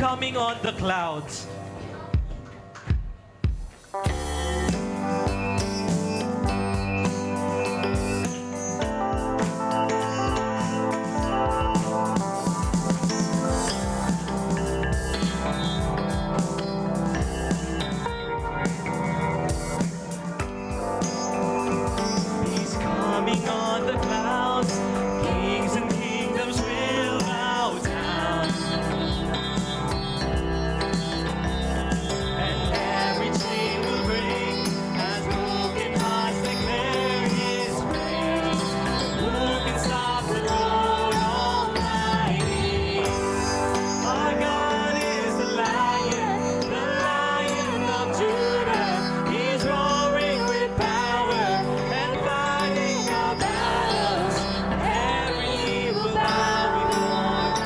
coming on the clouds. He's coming on the clouds. Kings and kingdoms will bow down. And every chain will break as broken hearts declare His praise. Who can stop the Lord Almighty? Our God is the Lion of Judah. He's roaring with power and fighting our battles. Every knee will bow before the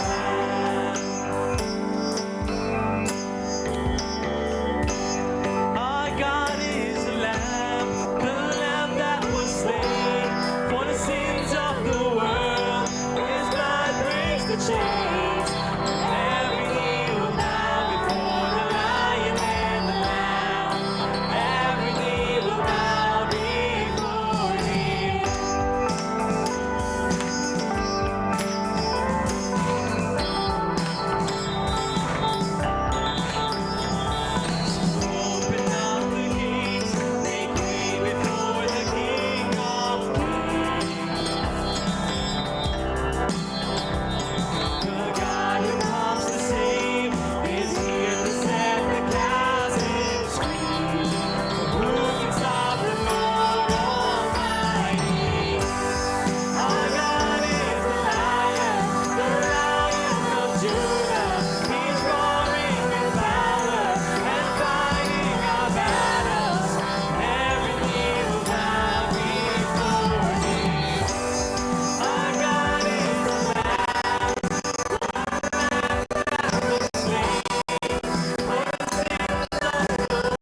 Lamb. Our God is the Lamb that was slain for the sins of the world. His blood breaks the chains. Every knee will bow before the Lion and the Lamb. Every knee will bow before Him. Open up the gates, make way before the King of Kings. The God who comes to save is here to set the captives free. Who can stop the Lord Almighty? Our God is the Lion of Judah. He's roaring with power and fighting our battles. Every knee will bow before Him. Our God is the Lamb that was slain for the sins of the world.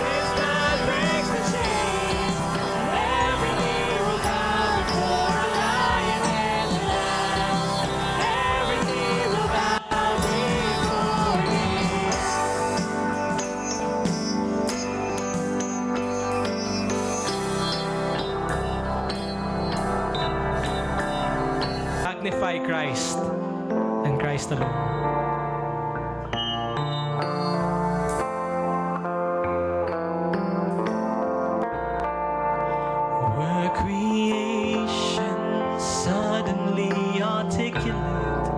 His blood breaks the chains. Every knee will bow before the Lion and the Lamb. Every knee will bow before Him. Magnify Christ and Christ alone. Were creation suddenly articulate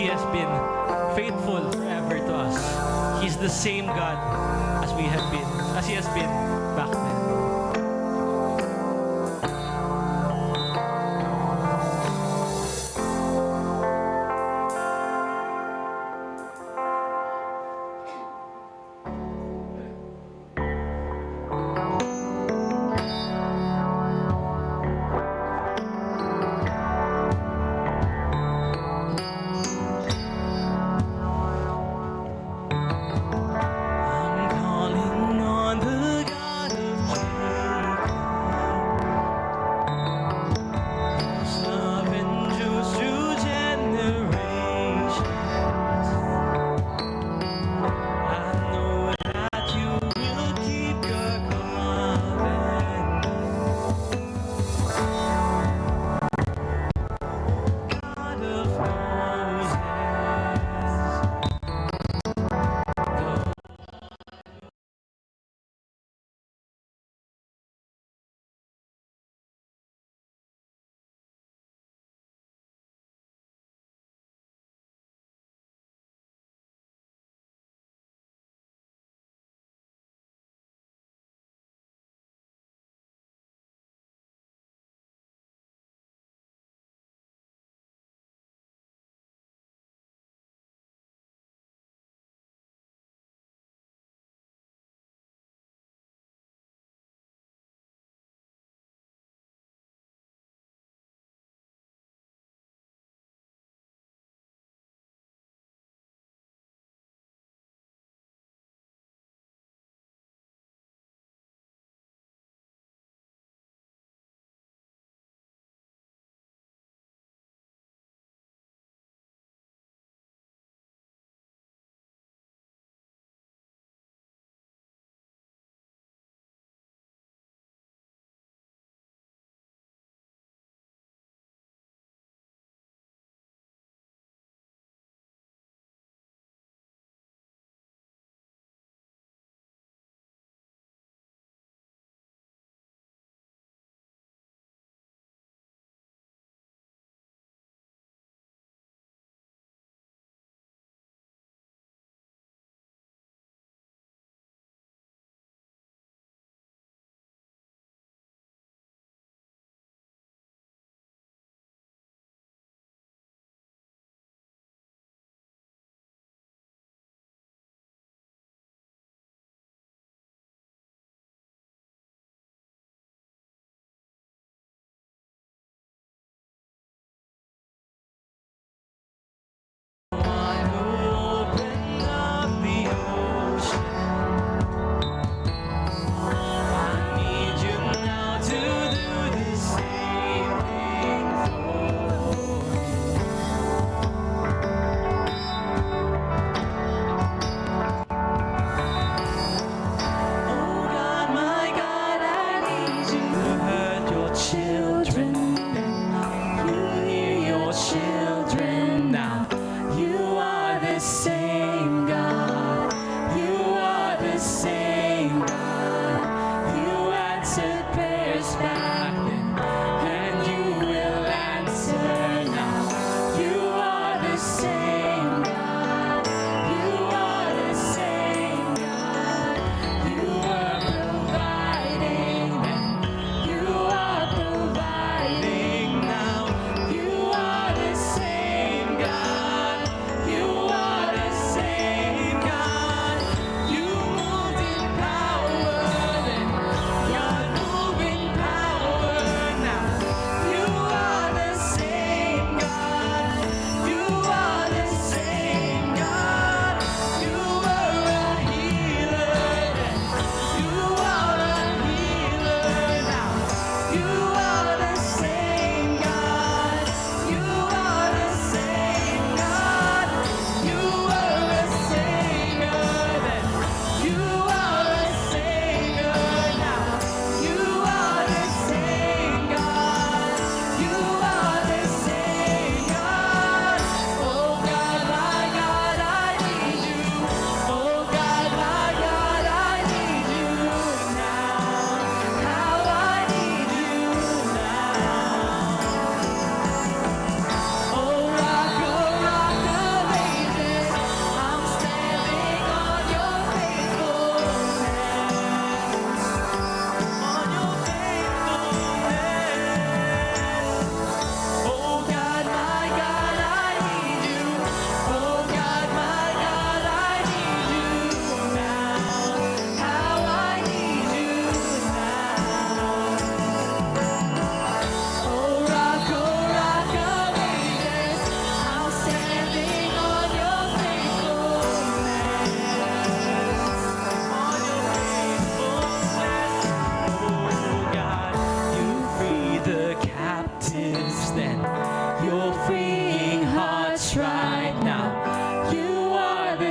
He has been faithful forever to us. He's the same God as we have been, as He has been back then. I'm calling on the God of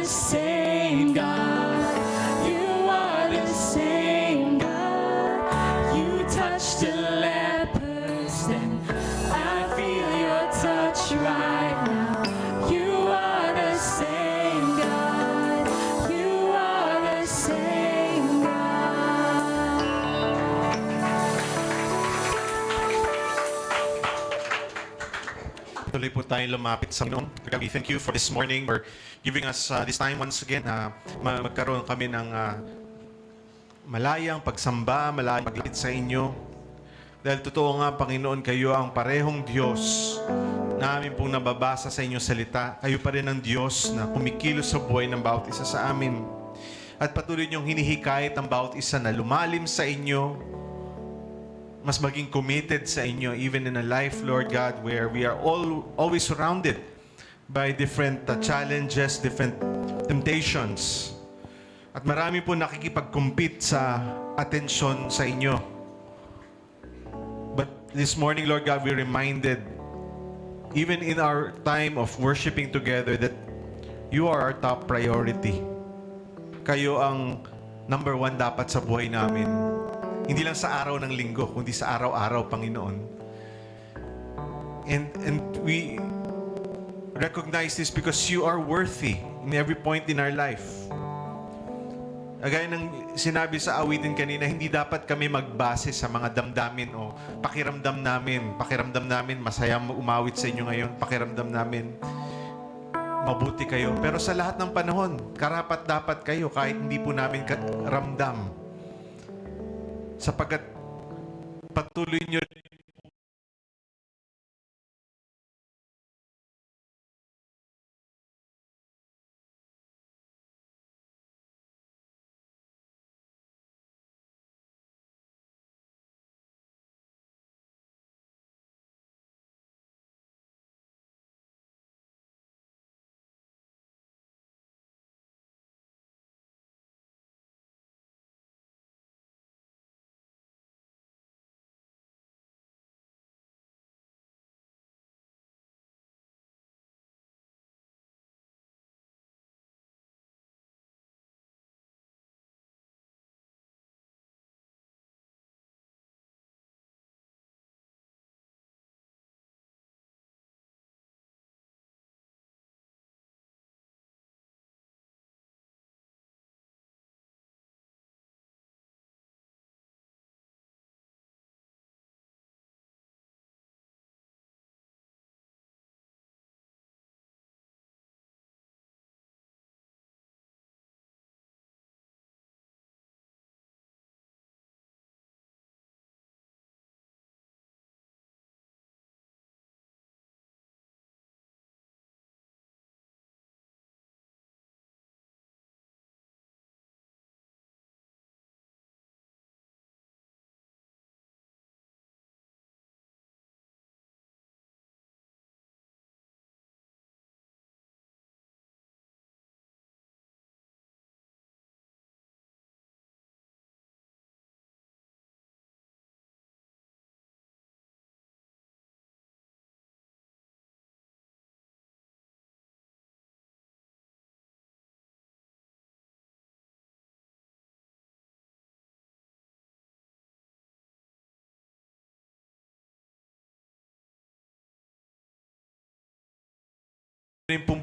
same God. You are the same God. You touched the lepers, and I feel your touch right now. You are the same God. You are the same God. Tuloy po tayong lumapit sa Panginoon. God, we thank you for this morning, for giving us this time once again na magkaroon kami ng malayang pagsamba, malayang paglapit sa inyo. Dahil totoo nga, Panginoon, kayo ang parehong Diyos na amin pong nababasa sa inyong salita. Kayo pa rin ang Diyos na kumikilos sa buhay ng bawat isa sa amin. At patuloy niyong hinihikayat ang bawat isa na lumalim sa inyo, mas maging committed sa inyo, even in a life, Lord God, where we are always surrounded by different challenges, different temptations. At marami po nakikipag-compete sa atensyon sa inyo. But this morning, Lord God, we're reminded, even in our time of worshiping together, that you are our top priority. Kayo ang number one dapat sa buhay namin. Hindi lang sa araw ng linggo, kundi sa araw-araw, Panginoon. And we recognize this because you are worthy in every point in our life. Gaya ng sinabi sa awitin kanina, hindi dapat kami magbase sa mga damdamin o pakiramdam namin. Pakiramdam namin, masaya umawit sa inyo ngayon. Pakiramdam namin, mabuti kayo. Pero sa lahat ng panahon, karapat dapat kayo kahit hindi po namin ramdam. Sapagkat patuloy nyo rin pong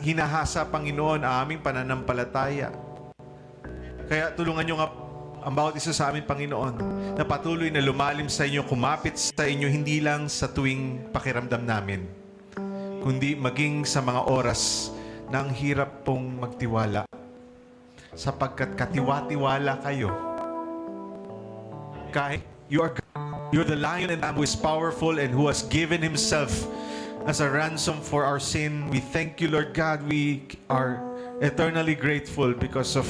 hinahasa, Panginoon, ang aming pananampalataya. Kaya tulungan nyo nga ang bawat isa sa amin, Panginoon, na patuloy na lumalim sa inyo, kumapit sa inyo, hindi lang sa tuwing pakiramdam namin, kundi maging sa mga oras na ang hirap pong magtiwala. Sapagkat katiwa-tiwala kayo. Kahit you're the Lion and Lamb who is powerful and who has given Himself as a ransom for our sin. We thank you, Lord God. We are eternally grateful because of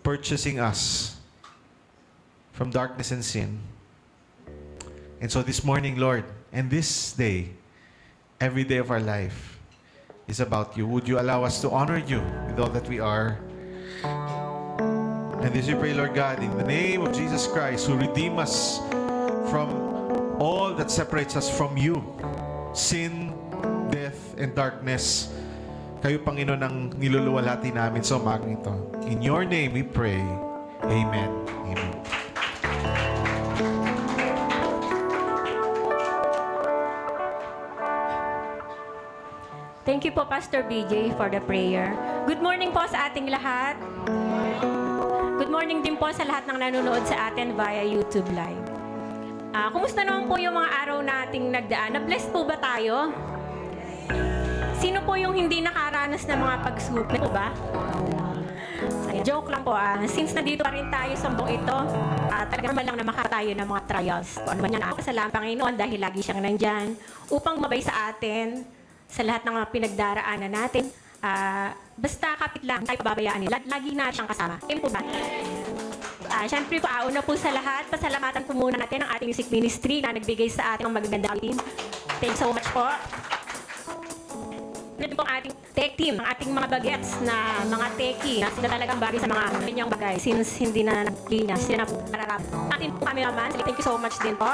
purchasing us from darkness and sin. And so this morning, Lord, and this day, every day of our life is about you. Would you allow us to honor you with all that we are? And this we pray, Lord God, in the name of Jesus Christ, who redeemed us from all that separates us from you, sin, death, and darkness. Kayo, Panginoon, ang niluluwalhati namin sa umagang ito. In your name we pray. Amen. Amen. Thank you po, Pastor BJ, for the prayer. Good morning po sa ating lahat. Good morning din po sa lahat ng nanonood sa atin via YouTube Live. Kumusta naman po yung mga araw nating nagdaan? Na-blessed po ba tayo? Sino po yung hindi nakaranas ng mga pagsubok po ba? Ayan, joke lang po. Since nandito pa rin tayo sa buong ito, talaga naman lang na makatayo ng mga trials. Kung ano man yan, salamat Panginoon dahil lagi siyang nandyan upang mabay sa atin sa lahat ng mga pinagdaraanan natin. Basta kapit lang, tayo pababayaan nila. Lagi na siyang kasama. Ayun po ba? Siyempre po, una po sa lahat, pasalamatan po muna natin ang ating music ministry na nagbigay sa ating magagandang team. Thank you so much po. Ano po ang ating tech team, ang ating mga bagets na mga techie na sila talagang bagay sa mga kanyang bagay since hindi na nag-linas, sila na po nararap. Ating po kami naman, thank you so much din po.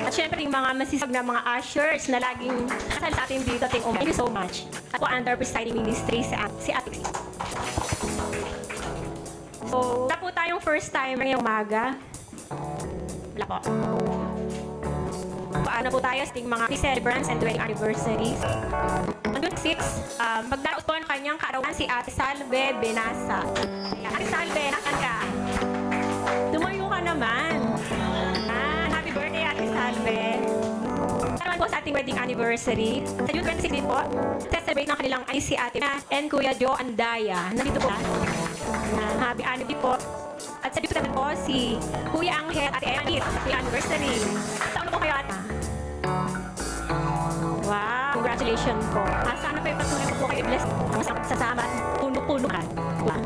At syempre, yung mga masisag na mga ushers na laging kasal sa atin dito, thank you so much. At po under presiding ministry si Ate Xie. So, wala po tayong first timer ngayong umaga. Wala po. Paano po tayo sa ating mga celebrants and wedding anniversaries. On June 6, magdaraos po ang kanyang kaarawan si Ate Salve Benasa. Ate Salve, nasan ka? Tumayo ka naman. Happy birthday, Ate Salve. Naman po sa ating wedding anniversary. Sa June 26 din po, celebrate ng kanilang ay si Ate Na and Kuya Joe Andaya. Nandito po. Happy anniversary po. At sa June 7 po, si Kuya Angel at Ate Emily. Happy anniversary. Sa ano po kayo, Ate? Wow, congratulations po. Sana pa yung patuloy po kayo i-bless sasama puno-punuhan. Wow.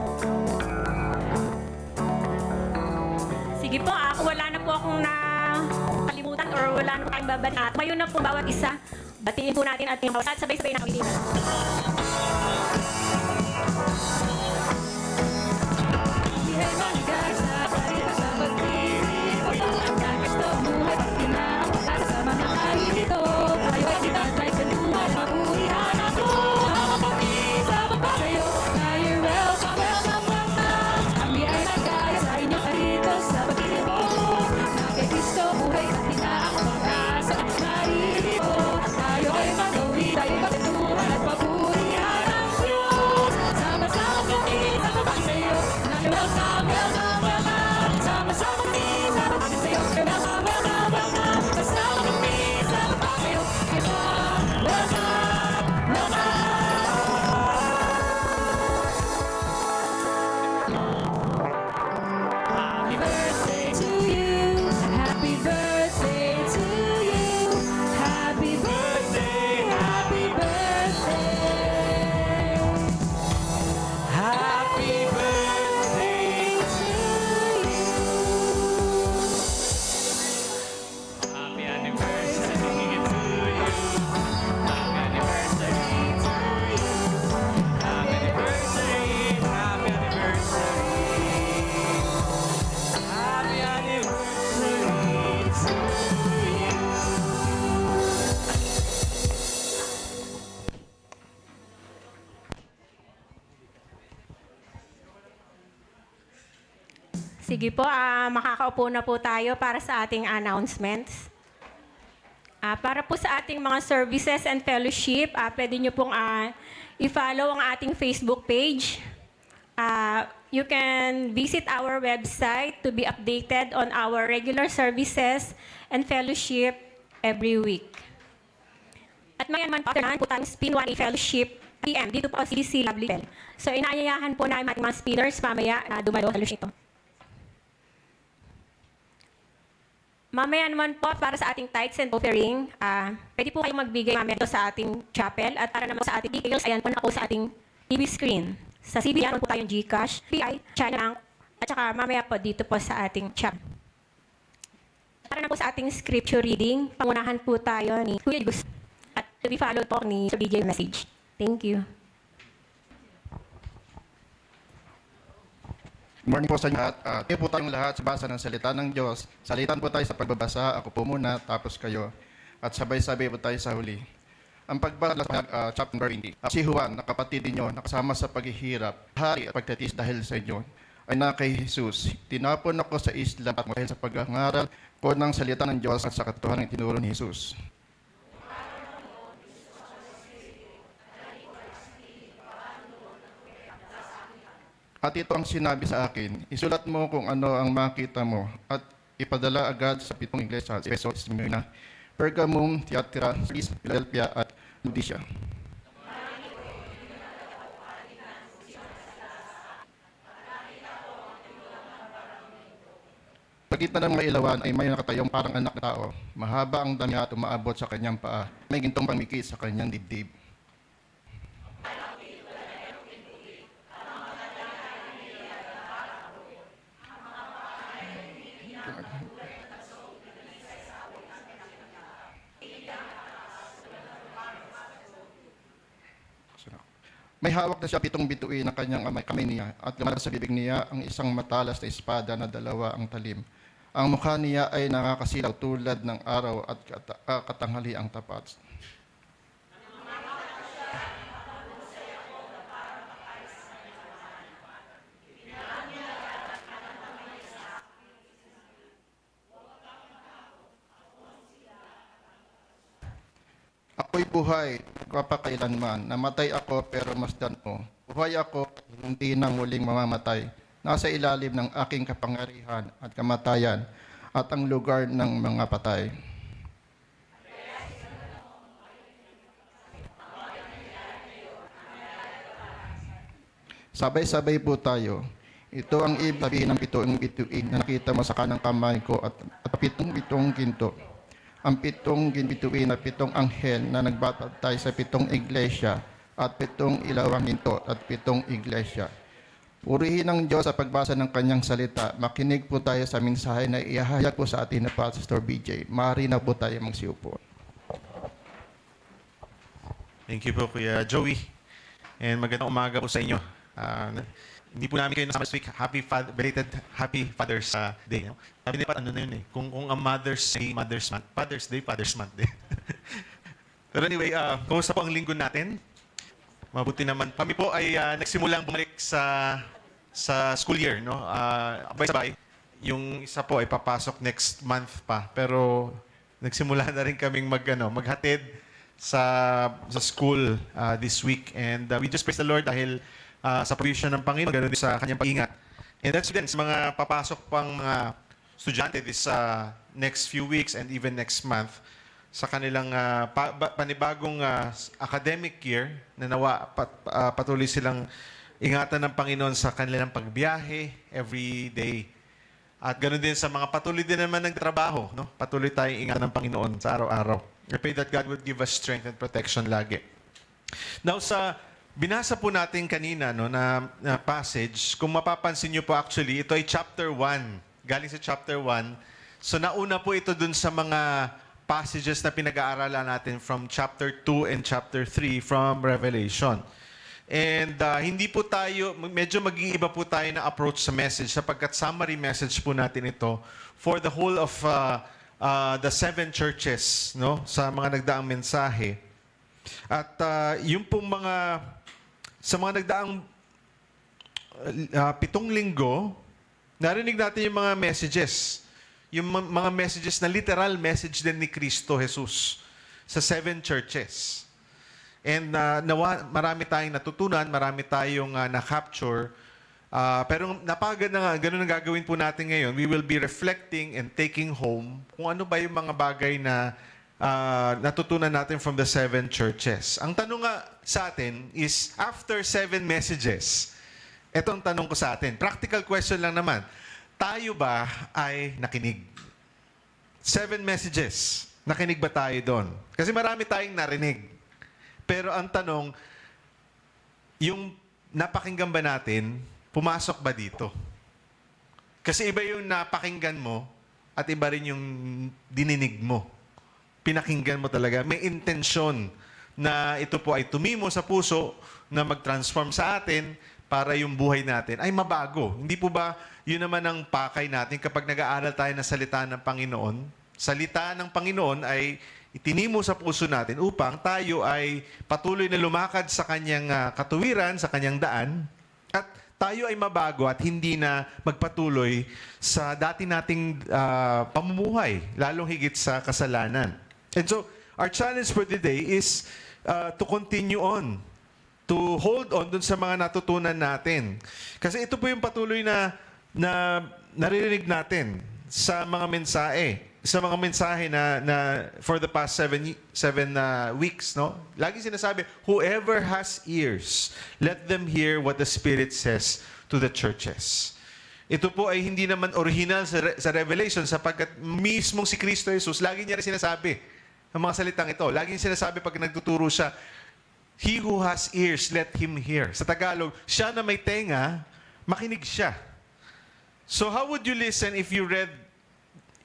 Sige po, kung wala na po akong nakalimutan or wala na po tayong babanat, mayon na po bawat isa. Batiin po natin ating bawat sabay-sabay na kami. Sige po, makakaupo na po tayo para sa ating announcements. Para po sa ating mga services and fellowship, pwede nyo pong i-follow ang ating Facebook page. You can visit our website to be updated on our regular services and fellowship every week. At mayan po tayong Spin 1A Fellowship PM dito po sa CDC Lovely. So inaayayahan po namin ating mga spinners mamaya na dumalo sa fellowship ito. Mamaya naman po, para sa ating tithes and offering, pwede po kayong magbigay mamaya ito sa ating chapel. At para naman sa ating details, ayan po na po sa ating TV screen. Sa CBN po tayong GCash, PI, China Bank, at saka mamaya po dito po sa ating chapel. Para na po sa ating scripture reading, pangunahan po tayo ni Kuya Gus. At to be followed po ni Sir BJ Message. Thank you. Good morning po sa inyo lahat. Tayo po tayong lahat sa basa ng salita ng Diyos. Salitan po tayo sa pagbabasa. Ako po muna, tapos kayo. At sabay-sabay po tayo sa huli. Ang pagbasa sa chapter 20, si Juan, na kapatid ninyo, nakasama sa paghihirap, hari at pagtatis dahil sa inyo, ay na kay Jesus. Tinapon ako sa isla at dahil sa pag-angaral ko ng salita ng Diyos at sa katotohanan ng tinuro ni Jesus. At ito ang sinabi sa akin, isulat mo kung ano ang makita mo at ipadala agad sa 7 iglesia, Efeso, Smyrna, Pergamum, Thyatira, Sardis, Philadelphia at Laodicea. Pagkita ng mga ilawan ay may nakatayong parang anak na tao. Mahaba ang dami at umaabot sa kanyang paa. May gintong pangmikit sa kanyang dibdib. May hawak na siya 7 bituin na kanyang kamay niya at lumalabas sa bibig niya ang isang matalas na espada na 2 ang talim. Ang mukha niya ay nakakasilaw tulad ng araw at katanghali ang tapat. Ako'y buhay, kapakailanman. Namatay ako pero masdan mo. Buhay ako, hindi na muling mamamatay. Nasa ilalim ng aking kapangyarihan at kamatayan at ang lugar ng mga patay. Sabay-sabay po tayo. Ito ang ibig sabihin ng 7 bituin na nakita mo sa kanang kamay ko at 7 ginto. Ang 7 bituin na 7 anghel na nagbabantay sa 7 iglesia at 7 ilawang ginto at 7 iglesia. Purihin ng Diyos sa pagbasa ng kanyang salita. Makinig po tayo sa mensahe na iahayag po sa atin na Pastor BJ. Maaari na po tayo magsiupo. Thank you po, Kuya Joey. And magandang umaga po sa inyo. Hindi po namin kayo nasama this week. Belated Happy Father's Day. No? Sabi nila, ano na yun eh. Kung ang Mother's Day, Mother's Month. Father's Day, Father's Month din. Pero anyway, kumusta po ang linggo natin? Mabuti naman. Kami po ay nagsimulang bumalik sa school year. No? Sabay-sabay. Yung isa po ay papasok next month pa. Pero nagsimula na rin kaming maghatid sa school this week. And we just praise the Lord dahil sa provision ng Panginoon, ganoon din sa kanyang pag-ingat. And that's din sa mga papasok pang mga estudyante this next few weeks and even next month sa kanilang panibagong academic year na nawa patuloy silang ingatan ng Panginoon sa kanilang pagbiyahe every day. At ganoon din sa mga patuloy din naman nagtrabaho, no? Patuloy tayong ingatan ng Panginoon sa araw-araw. I pray that God would give us strength and protection lagi. Now binasa po natin kanina na passage. Kung mapapansin niyo po actually, ito ay chapter 1. Galing sa chapter 1. So nauna po ito dun sa mga passages na pinag-aaralan natin from chapter 2 and chapter 3 from Revelation. And hindi po tayo, medyo mag-iiba po tayo na approach sa message sapagkat summary message po natin ito for the whole of the 7 churches, no, sa mga nagdaang mensahe. At yung pong sa mga nagdaang 7 linggo, narinig natin yung mga messages. Yung mga messages na literal message din ni Kristo Jesus sa 7 churches. And marami tayong natutunan, marami tayong na-capture. Pero napagod na nga, ganun ang gagawin po natin ngayon. We will be reflecting and taking home kung ano ba yung mga bagay na natutunan natin from the 7 churches. Ang tanong nga sa atin is, after 7 messages, ito ang tanong ko sa atin. Practical question lang naman. Tayo ba ay nakinig? 7 messages. Nakinig ba tayo doon? Kasi marami tayong narinig. Pero ang tanong, yung napakinggan ba natin, pumasok ba dito? Kasi iba yung napakinggan mo at iba rin yung dininig mo. Pinakinggan mo talaga. May intensyon na ito po ay tumimo sa puso na mag-transform sa atin para yung buhay natin ay mabago. Hindi po ba yun naman ang pakay natin kapag nag-aaral tayo ng salita ng Panginoon? Salita ng Panginoon ay itinimo sa puso natin upang tayo ay patuloy na lumakad sa kanyang katuwiran, sa kanyang daan, at tayo ay mabago at hindi na magpatuloy sa dati nating pamumuhay, lalong higit sa kasalanan. And so, our challenge for today is to continue on, to hold on dun sa mga natutunan natin. Kasi ito po yung patuloy na naririnig natin sa mga mensahe na for the past seven weeks, no? Lagi sinasabi, whoever has ears, let them hear what the Spirit says to the churches. Ito po ay hindi naman original sa Revelation sapagkat mismong si Kristo Jesus, lagi niya rin sinasabi ang mga salitang ito. Lagi niya sinasabi pag nagtuturo siya, he who has ears, let him hear. Sa Tagalog, siya na may tenga, makinig siya. So how would you listen if you read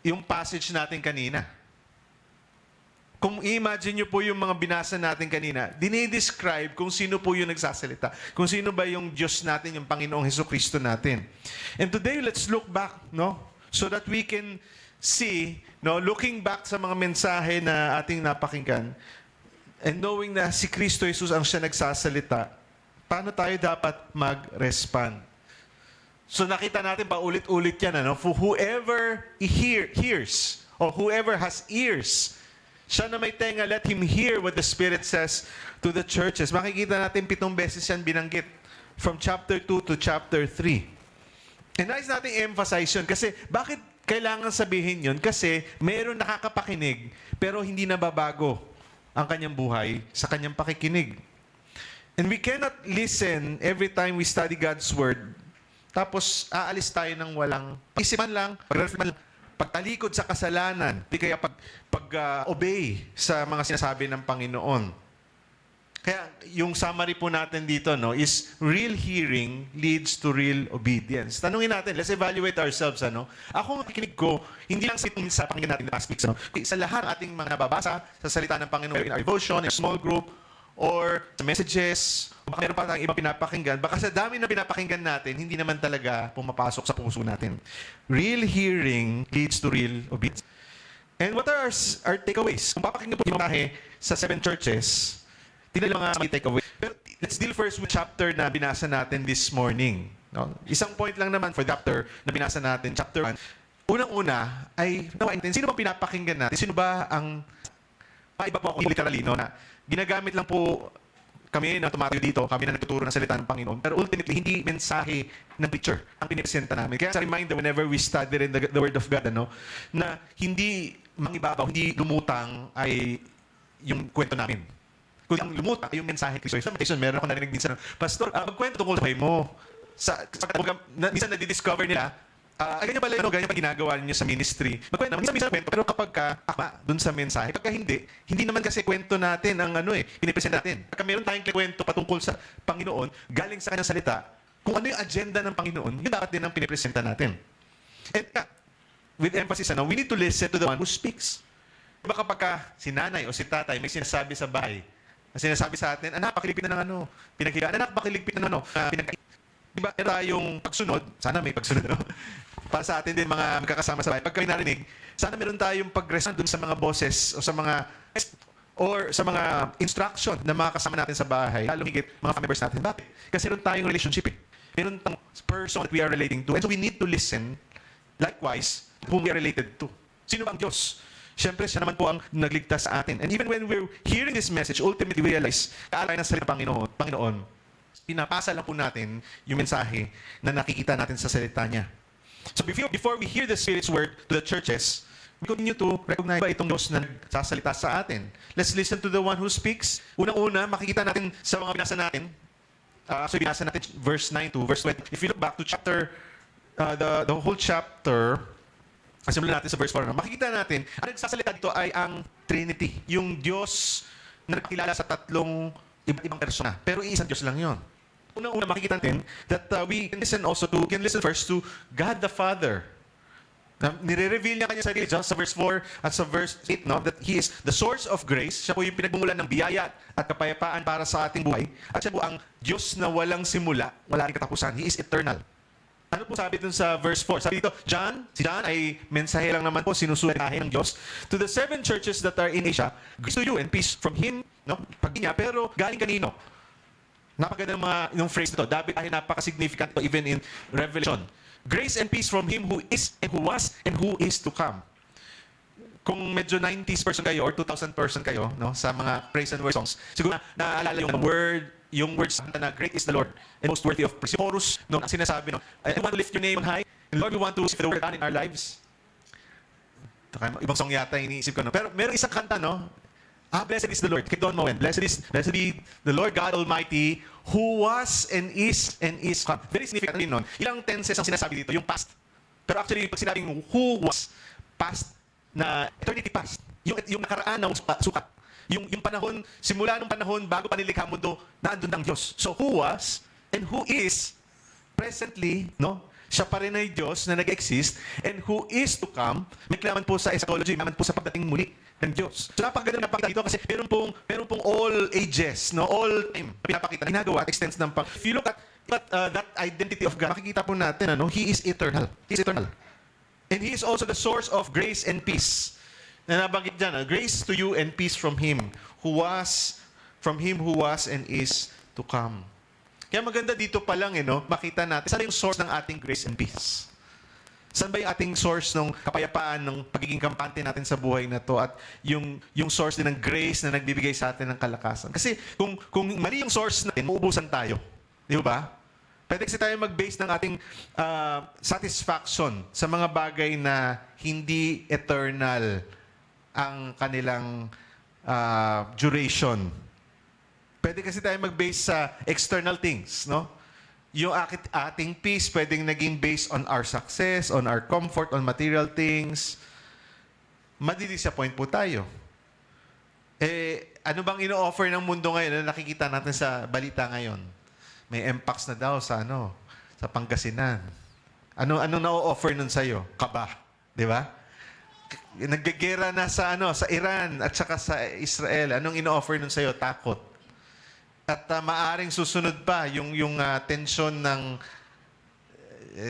yung passage natin kanina? Kung i-imagine nyo po yung mga binasa natin kanina, dinidescribe kung sino po yung nagsasalita. Kung sino ba yung Diyos natin, yung Panginoong Hesukristo natin. And today, let's look back, no? So that we can see, no, looking back sa mga mensahe na ating napakinggan, and knowing na si Kristo Jesus ang siya nagsasalita, paano tayo dapat mag-respond? So nakita natin pa ulit-ulit yan, ano? For whoever hears, or whoever has ears, siya na may tenga, let him hear what the Spirit says to the churches. Makikita natin 7 beses yan binanggit from chapter 2 to chapter 3. And nais natin emphasize yun kasi bakit kailangan sabihin yun? Kasi meron nakakapakinig pero hindi nababago ang kanyang buhay sa kanyang pakikinig. And we cannot listen every time we study God's Word tapos aalis tayo ng walang pag-isipan lang, pag-reflect lang, pagtalikod sa kasalanan, di kaya pag-obey sa mga sinasabi ng Panginoon. Kaya yung summary po natin dito, no, is real hearing leads to real obedience. Tanungin natin, let's evaluate ourselves. Ano? Ako, makikinig ko, hindi lang sa pakinggan natin last week, no? Sa lahat ng ating mga nababasa sa salita ng Panginoon in our devotion, in our small group, or sa messages, o baka meron pa tayong ibang pinapakinggan, baka sa dami na pinapakinggan natin, hindi naman talaga pumapasok sa puso natin. Real hearing leads to real obedience. And what are our takeaways? Kung papakinggan po yung mga sa 7 churches, tingnan mga takeaways. Pero let's deal first with chapter na binasa natin this morning. No? Isang point lang naman for the chapter na binasa natin, chapter 1. Unang-una ay, sino bang pinapakinggan natin? Sino ba ang, iba po ako literally, no, na ginagamit lang po kami na tumatayo dito, kami na nagtuturo ng salita ng Panginoon. Pero ultimately, hindi mensahe ng preacher ang pinipresenta namin. Kaya sa reminder, whenever we study in the Word of God, ano, na hindi mangibabaw, hindi lumutang ay yung kwento namin. Kung ang lumutang ay yung mensahe ni Kristo. Sa meditation, meron ako narinig minsan, Pastor, magkwento tungkol sa buhay mo. Minsan nadidiscover nila, ganyan pala, ganyan pa ginagawa niyo sa ministry. Magkwento, minsan kwento, pero kapag akma dun sa mensahe, pagka hindi naman kasi kwento natin ang pinipresent natin. Pagka meron tayong kwento patungkol sa Panginoon, galing sa kanyang salita, kung ano yung agenda ng Panginoon, yun dapat din ang pinipresenta natin. And with emphasis, we need to listen to the one who speaks. Diba kapag si nanay o si tatay may sinasabi sa bahay, sinasabi sa atin, anak, pakiligpit na ng pinaghigaan, anak, pakiligpit na ng diba, meron tayong pagsunod, sana may pagsunod, no? Para sa atin din mga magkakasama sa bahay. Pag kami narinig, sana meron tayong pag-respond dun sa mga bosses o sa mga instruction na mga kasama natin sa bahay, lalo higit mga family members natin. Bakit? Kasi meron tayong relationship. Meron tayong person that we are relating to. And so we need to listen, likewise, whom we are related to. Sino ba ang Diyos? Siyempre, siya naman po ang nagligtas sa atin. And even when we're hearing this message, ultimately we realize, kaalay ng salita ng Panginoon, pinapasa lang po natin yung mensahe na nakikita natin sa salita niya. So before we hear the Spirit's word to the churches, we continue to recognize ba itong Diyos na nagsasalita sa atin. Let's listen to the one who speaks. Unang-una, makikita natin sa mga binasa natin. So binasa natin verse 9 to verse 20. If you look back to chapter, the whole chapter, simulan natin sa verse 4. Makikita natin, ang nagsasalita dito ay ang Trinity. Yung Diyos na nagkilala sa 3 iba't ibang persona. Pero iisang Diyos lang yon. Unang-una makikita natin that we can listen first to God the Father. Nire-reveal niya kanya sarili sa verse 4 at sa verse 8, no, that He is the source of grace. Siya po yung pinagmumulan ng biyaya at kapayapaan para sa ating buhay. At siya po ang Diyos na walang simula, wala ring katapusan. He is eternal. Ano po sabi dun sa verse 4? Sabi dito, si John ay mensahe lang naman po, sinusulatahe ng Diyos. To the 7 churches that are in Asia, grace to you and peace from him, no? Pag niya, pero galing kanino? Napaganda yung phrase nito. Dapat ay napaka-significant to even in Revelation. Grace and peace from him who is and who was and who is to come. Kung medyo 90s person kayo or 2000 person kayo, no, sa mga praise and worship songs, siguro naaalala yung words na great is the Lord and most worthy of praise. Yung chorus, no, ang sinasabi, no, I want to lift your name on high, and Lord, we want to see the work done in our lives. Ibang song yata iniisip ko, no? Pero meron isang kanta, no? Blessed is the Lord. Kay Don Moen. Blessed be the Lord God Almighty who was and is come. Very significant rin nun. Ilang tenses ang sinasabi dito, yung past. Pero actually, pag sinabing who was, past, na eternity past. Yung nakaraan na sukat. Yung panahon, simula nung panahon bago pa nilikha ang mundo, naandun ang Diyos. So who was and who is presently, no? Siya pa rin ay Diyos na nag-exist, and who is to come, may kailangan po sa eschatology, may po sa pagdating muli ng Diyos. So napakaganda na napakita dito kasi meron pong all ages, no? All time pinapakita, ginagawa at extends ng If you look at that identity of God, makikita po natin, ano? He is eternal. He is eternal. And He is also the source of grace and peace. Na nabanggit dyan, grace to you and peace from Him who was and is to come. Kaya maganda dito pa lang, no, makita natin saan yung source ng ating grace and peace. Saan ba yung ating source ng kapayapaan, ng pagiging kampante natin sa buhay na to, at yung source din ng grace na nagbibigay sa atin ng kalakasan. Kasi kung mali yung source natin, mauubusan tayo. Di ba? Pwede kasi tayo mag-base ng ating satisfaction sa mga bagay na hindi eternal ang kanilang duration. Pwede kasi tayo mag-base sa external things, no? Yung ating peace pwedeng naging based on our success, on our comfort, on material things. Madi-disappoint po tayo. Ano bang ino-offer ng mundo ngayon na nakikita natin sa balita ngayon? May MPAX na daw sa sa Pangasinan. Ano na-offer nun sa'yo? Kaba. Di ba? Naggagera na sa Iran at saka sa Israel. Anong ino-offer nun sa'yo? Takot. At maaring susunod pa yung tensyon ng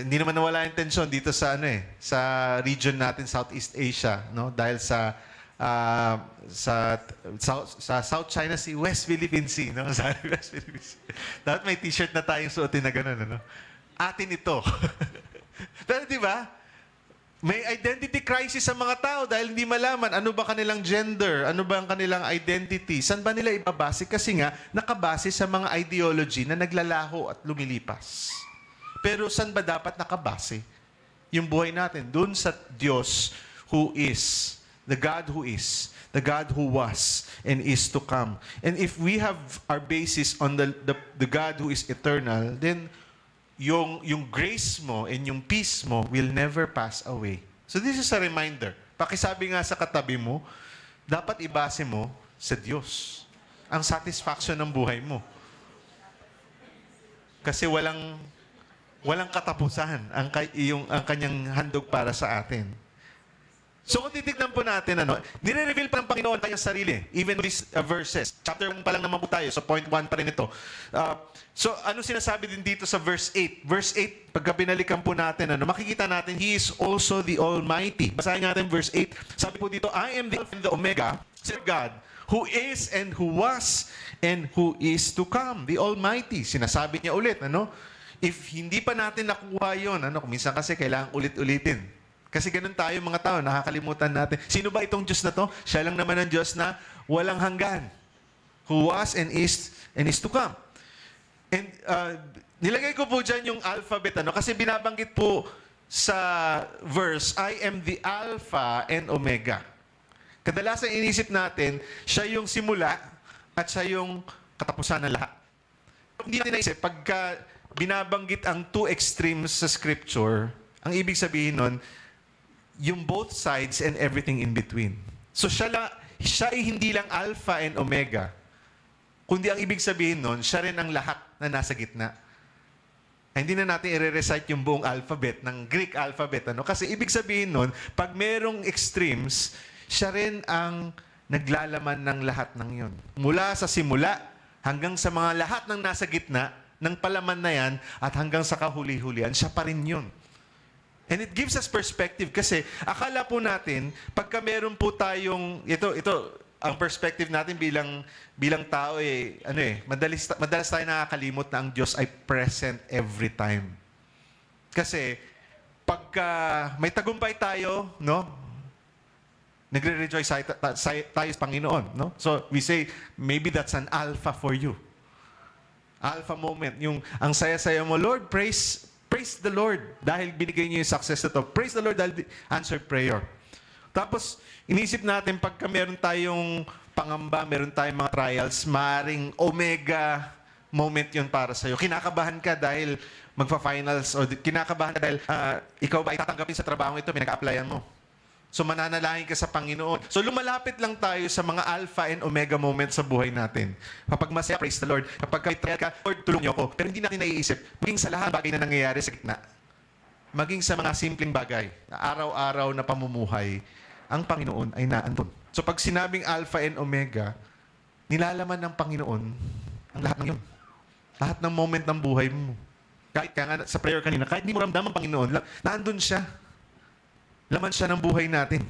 hindi naman nawala yung tensyon dito sa sa region natin, Southeast Asia, no? Dahil sa South China Sea, West Philippine Sea, no? Sa West Philippine Sea. Dapat may t-shirt na tayong suotin na gano'n, ano? Atin ito. Pero di ba? May identity crisis sa mga tao dahil hindi malaman ano ba kanilang gender, ano ba ang kanilang identity, saan ba nila ibabase kasi nga nakabase sa mga ideology na naglalaho at lumilipas. Pero saan ba dapat nakabase yung buhay natin? Doon sa Diyos who is, the God who is, the God who was and is to come. And if we have our basis on the God who is eternal, then yung grace mo and yung peace mo will never pass away. So this is a reminder. Pakisabi nga sa katabi mo, dapat ibase mo sa Diyos ang satisfaction ng buhay mo. Kasi walang katapusan ang kanyang handog para sa atin. So kung titignan po natin, nire-reveal pa ng Panginoon kanyang sarili, even these verses. Chapter 1 pa lang naman po tayo, so point 1 pa rin ito. So ano sinasabi din dito sa verse 8? Verse 8, pagka binalikan po natin, makikita natin, He is also the Almighty. Basahin natin verse 8. Sabi po dito, I am the Alpha and the Omega, Sir God, who is and who was and who is to come. The Almighty. Sinasabi niya ulit, If hindi pa natin nakuha yun, minsan kasi kailangan ulit-ulitin. Kasi ganun tayo mga tao, nakakalimutan natin. Sino ba itong Diyos na to? Siya lang naman ang Diyos na walang hanggan. Who was and is to come. And nilagay ko po dyan yung alphabet, kasi binabanggit po sa verse, I am the Alpha and Omega. Kadalasan inisip natin, siya yung simula at siya yung katapusan ng lahat. Hindi natin naisip, pagka binabanggit ang two extremes sa Scripture, ang ibig sabihin nun, yung both sides and everything in between. So siya ay hindi lang Alpha and Omega, kundi ang ibig sabihin nun, siya rin ang lahat na nasa gitna. Hindi na natin i-recite yung buong alphabet, ng Greek alphabet. Kasi ibig sabihin nun, pag merong extremes, siya rin ang naglalaman ng lahat ng yun. Mula sa simula hanggang sa mga lahat ng nasa gitna, ng palaman na yan at hanggang sa kahuli-hulian, siya pa rin yun. And it gives us perspective kasi akala po natin, pagka meron po tayong, ito, ang perspective natin bilang tao madalas tayo nakakalimot na ang Diyos ay present every time. Kasi pagka may tagumpay tayo, no? Nagre-rejoice tayo sa Panginoon, no? So we say maybe that's an alpha for you. Alpha moment, yung ang saya-saya mo, Lord, praise the Lord dahil binigay niyo yung success na to. Praise the Lord dahil answered prayer. Tapos, inisip natin pagka meron tayong pangamba, meron tayong mga trials, maring omega moment yun para sa'yo. Kinakabahan ka dahil magpa-finals o kinakabahan ka dahil ikaw ba itatanggapin sa trabaho ito, pinag-applyan mo. So, mananalangin ka sa Panginoon. So, lumalapit lang tayo sa mga alpha and omega moments sa buhay natin. Kapag masaya, praise the Lord. Kapag may trial ka, Lord, tulong niyo ako. Pero hindi natin naiisip, maging sa lahat bagay na nangyayari sa gitna, maging sa mga simpleng bagay, araw-araw na pamumuhay, ang Panginoon ay naandun. So, pag sinabing alpha and omega, nilalaman ng Panginoon ang lahat ng yun. Lahat ng moment ng buhay mo. Kahit ka nga sa prayer kanina, kahit hindi mo ramdam ang Panginoon, naandun siya. Laman siya ng buhay natin.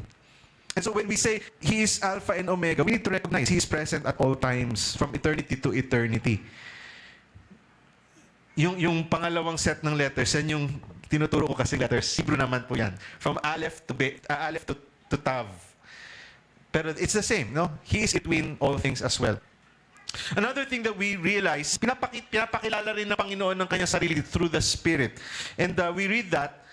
And so when we say He is Alpha and Omega, we need to recognize He is present at all times, from eternity to eternity. Yung pangalawang set ng letters, yan yung tinuturo ko kasi letters. Hebrew naman po yan. From Aleph to Tav. Pero it's the same, no? He is between all things as well. Another thing that we realize, pinapakilala rin ng Panginoon ng kanyang sarili through the Spirit. And we read that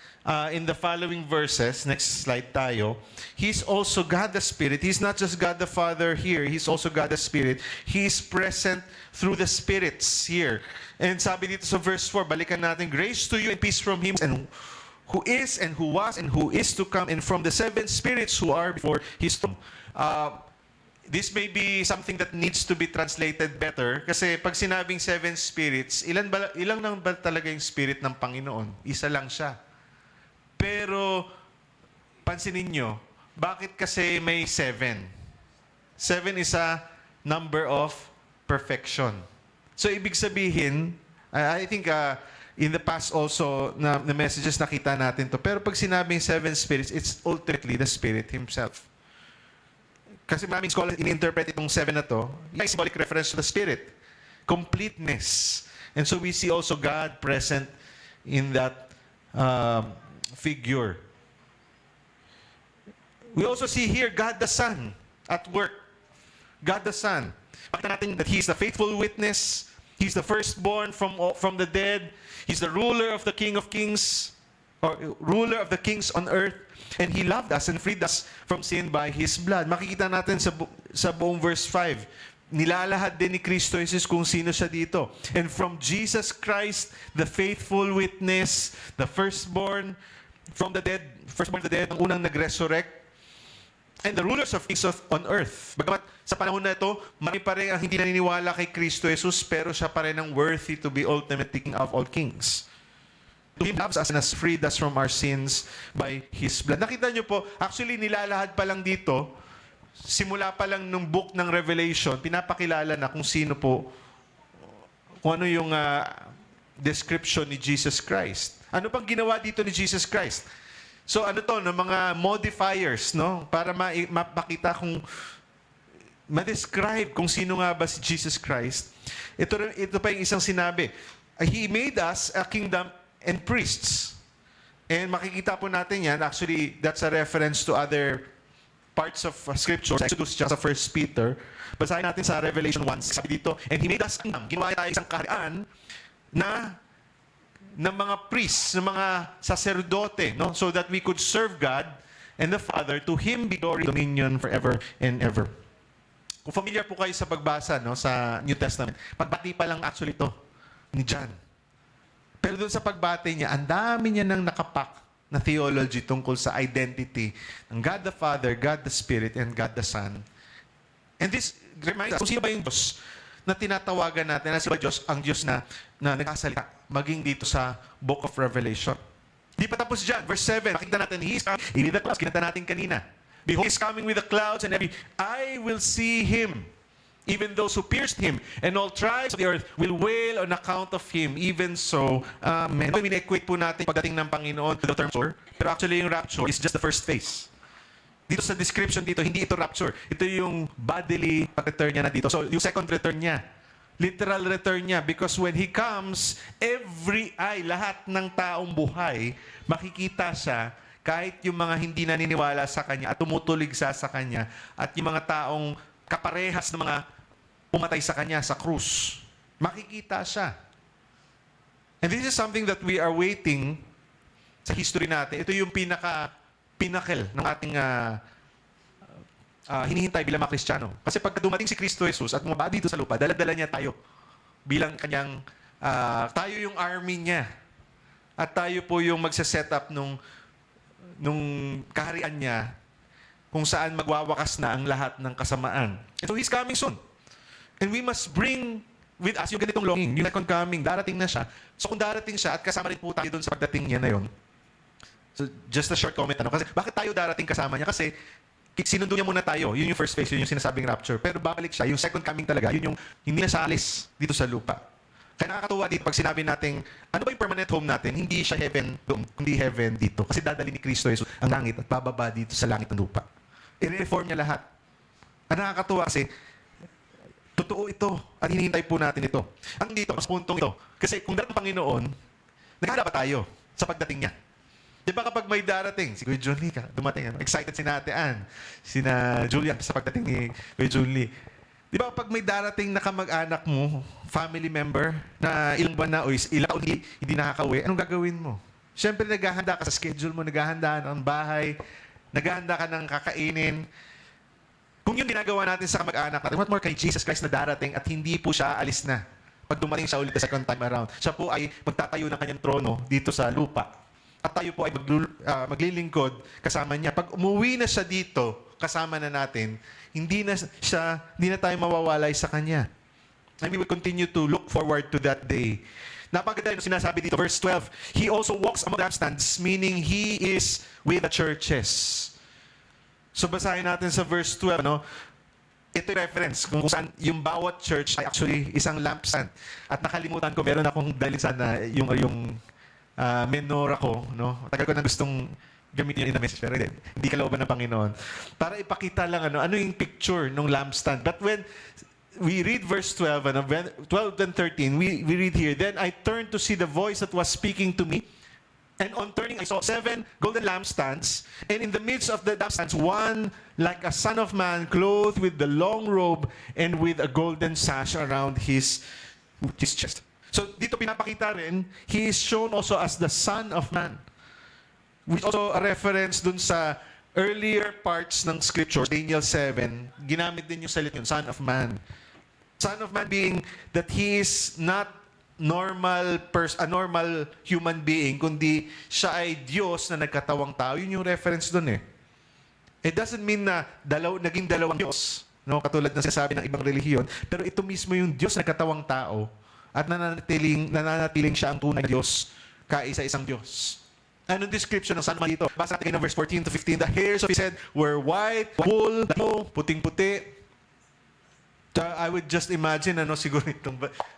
in the following verses. Next slide tayo. He's also God the Spirit. He's not just God the Father here. He's also God the Spirit. He is present through the spirits here. And sabi dito sa verse 4, balikan natin, grace to you and peace from Him and who is and who was and who is to come, and from the seven spirits who are before His throne. This may be something that needs to be translated better kasi pag sinabing seven spirits, ilang lang ba talaga yung spirit ng Panginoon? Isa lang siya. Pero, pansinin nyo, bakit kasi may 7? 7 is a number of perfection. So, ibig sabihin, I think in the past also, na messages nakita natin to. Pero pag sinabing 7 spirits, it's ultimately the Spirit Himself. Kasi maraming scholars in-interpret itong 7 na to, may symbolic reference to the Spirit. Completeness. And so we see also God present in that figure. We also see here God the Son at work. God the Son. Pakita natin that He is the faithful witness. He's the firstborn from the dead. He's the ruler of the King of Kings, or ruler of the kings on earth. And He loved us and freed us from sin by His blood. Makikita natin sa buong verse 5. Nilalahad din ni Kristo Jesus kung sino siya dito. And from Jesus Christ, the faithful witness, the firstborn from the dead, ang unang nag-resurrect, and the rulers of kings on earth. Bagamat sa panahon na ito, marami pa rin ang hindi naniniwala kay Kristo Jesus, pero siya pa rin ang worthy to be ultimate King of all kings. He loves us and has freed us from our sins by His blood. Nakita niyo po, actually nilalahad pa lang dito, simula pa lang nung book ng Revelation, pinapakilala na kung sino po, kung ano yung description ni Jesus Christ. Ano pang ginawa dito ni Jesus Christ? So ano to, no, mga modifiers, no? Para mapakita kung ma-describe kung sino nga ba si Jesus Christ. Ito pa yung isang sinabi. He made us a kingdom and priests. And makikita po natin yan. Actually, that's a reference to other parts of Scripture. Exodus, just sa 1 Peter. Basahin natin sa Revelation 1. Sabi dito, and He made us a kingdom. Ginawa tayo isang kaharian na ng mga priests, ng mga sacerdote, no? So that we could serve God and the Father. To Him be glory, dominion forever and ever. Kung familiar po kayo sa pagbasa, no, sa New Testament, pagbati pa lang actually ito ni John. Pero doon sa pagbati niya, ang dami niya nang nakapak na theology tungkol sa identity ng God the Father, God the Spirit, and God the Son. And this reminds us, kung sino ba yung Diyos na tinatawagan natin, na si Diyos, ang Diyos na nagsasalita, maging dito sa Book of Revelation. Di pa tapos dyan. Verse 7, makikita natin, He is coming in the clouds. Kinanta natin kanina. Behold, He is coming with the clouds, and I will see Him. Even those who pierced him, and all tribes of the earth will wail on account of him. Even so, amen. Mini-equate po natin pagdating ng Panginoon to the term rapture. Pero actually, yung rapture is just the first phase. Dito sa description dito, hindi ito rapture. Ito yung bodily pag-return niya na dito. So, yung second return niya, literal return niya. Because when He comes, every eye, lahat ng taong buhay, makikita siya, kahit yung mga hindi naniniwala sa Kanya at tumutulig sa Kanya, at yung mga taong kaparehas ng mga pumatay sa Kanya sa krus. Makikita siya. And this is something that we are waiting sa history natin. Ito yung pinnacle ng ating hinihintay bilang mga Kristiyano. Kasi pagka dumating si Kristo Jesus at bumaba dito sa lupa, dala-dala niya tayo bilang kanyang, tayo yung army niya. At tayo po yung magsa-set up nung kaharian niya kung saan magwawakas na ang lahat ng kasamaan. And so He's coming soon. And we must bring with us yung ganitong longing, yung second coming, darating na siya. So kung darating siya at kasama rin po tayo doon sa pagdating niya na yun, so just a short comment, kasi bakit tayo darating kasama niya? Kasi sinundo niya muna tayo, yun yung first phase, yun yung sinasabing rapture. Pero babalik siya, yung second coming talaga, yun yung hindi na siya alis dito sa lupa. Kaya nakakatuwa dito pag sinabi natin, ano ba yung permanent home natin? Hindi siya heaven doon, kundi heaven dito. Kasi dadali ni Kristo Jesus ang langit at bababa dito sa langit ng lupa. I-reform niya lahat. Ang nakakatuwa kasi, totoo ito at hinihintay po natin ito. Ang dito, mas puntong ito. Kasi kung darating ang Panginoon, naghahanap pa tayo sa pagdating niya. Di ba kapag may darating, si Kuya John Lee, dumating, excited si Ate Ann, sina Julian sa pagdating ni Kuya John Lee. Di ba kapag may darating na kamag-anak mo, family member, na ilang buwan na o ilang taon hindi nakakauwi, anong gagawin mo? Siyempre, naghahanda ka sa schedule mo, naghahanda ng bahay, naghahanda ka ng kakainin. Kung yung ginagawa natin sa kamag-anak natin, what more kay Jesus Christ na darating at hindi po siya alis na pag dumating siya ulit the second time around. Siya po ay magtatayo ng kanyang trono dito sa lupa. At tayo po ay maglilingkod kasama niya. Pag umuwi na siya dito, kasama na natin, hindi na tayo mawawalay sa kanya. And we will continue to look forward to that day. Napaganda yung sinasabi dito, verse 12, He also walks among the lampstands, meaning He is with the churches. So basahin natin sa verse 12, no? Ito yung reference kung saan yung bawat church ay actually isang lampstand. At nakalimutan ko, meron akong dalhin sana yung menorah ko, no? Tagal ko na gustong gamitin yun in the message, pero hindi kalooban ng Panginoon. Para ipakita lang ano yung picture ng lampstand. But when we read verse 12 and 13, we read here, Then I turned to see the voice that was speaking to me. And on turning, I saw 7 golden lampstands, and in the midst of the lampstands, one like a son of man, clothed with the long robe and with a golden sash around his chest. So dito pinapakita rin, he is shown also as the Son of Man. Which also a reference dun sa earlier parts ng Scripture, Daniel 7, ginamit din yung salita yun, Son of Man. Son of Man being that he is not a normal human being, kundi siya ay Diyos na nagkatawang tao. Yun yung reference dun eh. It doesn't mean na naging dalawang Diyos, no? Katulad ng sinasabi ng ibang relihiyon, pero ito mismo yung Diyos na nagkatawang tao at nananatiling siya ang tunay na Diyos, kaisa-isang Diyos. Anong description ng Son of Man dito? Basa natin ng verse 14 to 15. The hairs of his head were white, wool, puting-puti. I would just imagine, siguro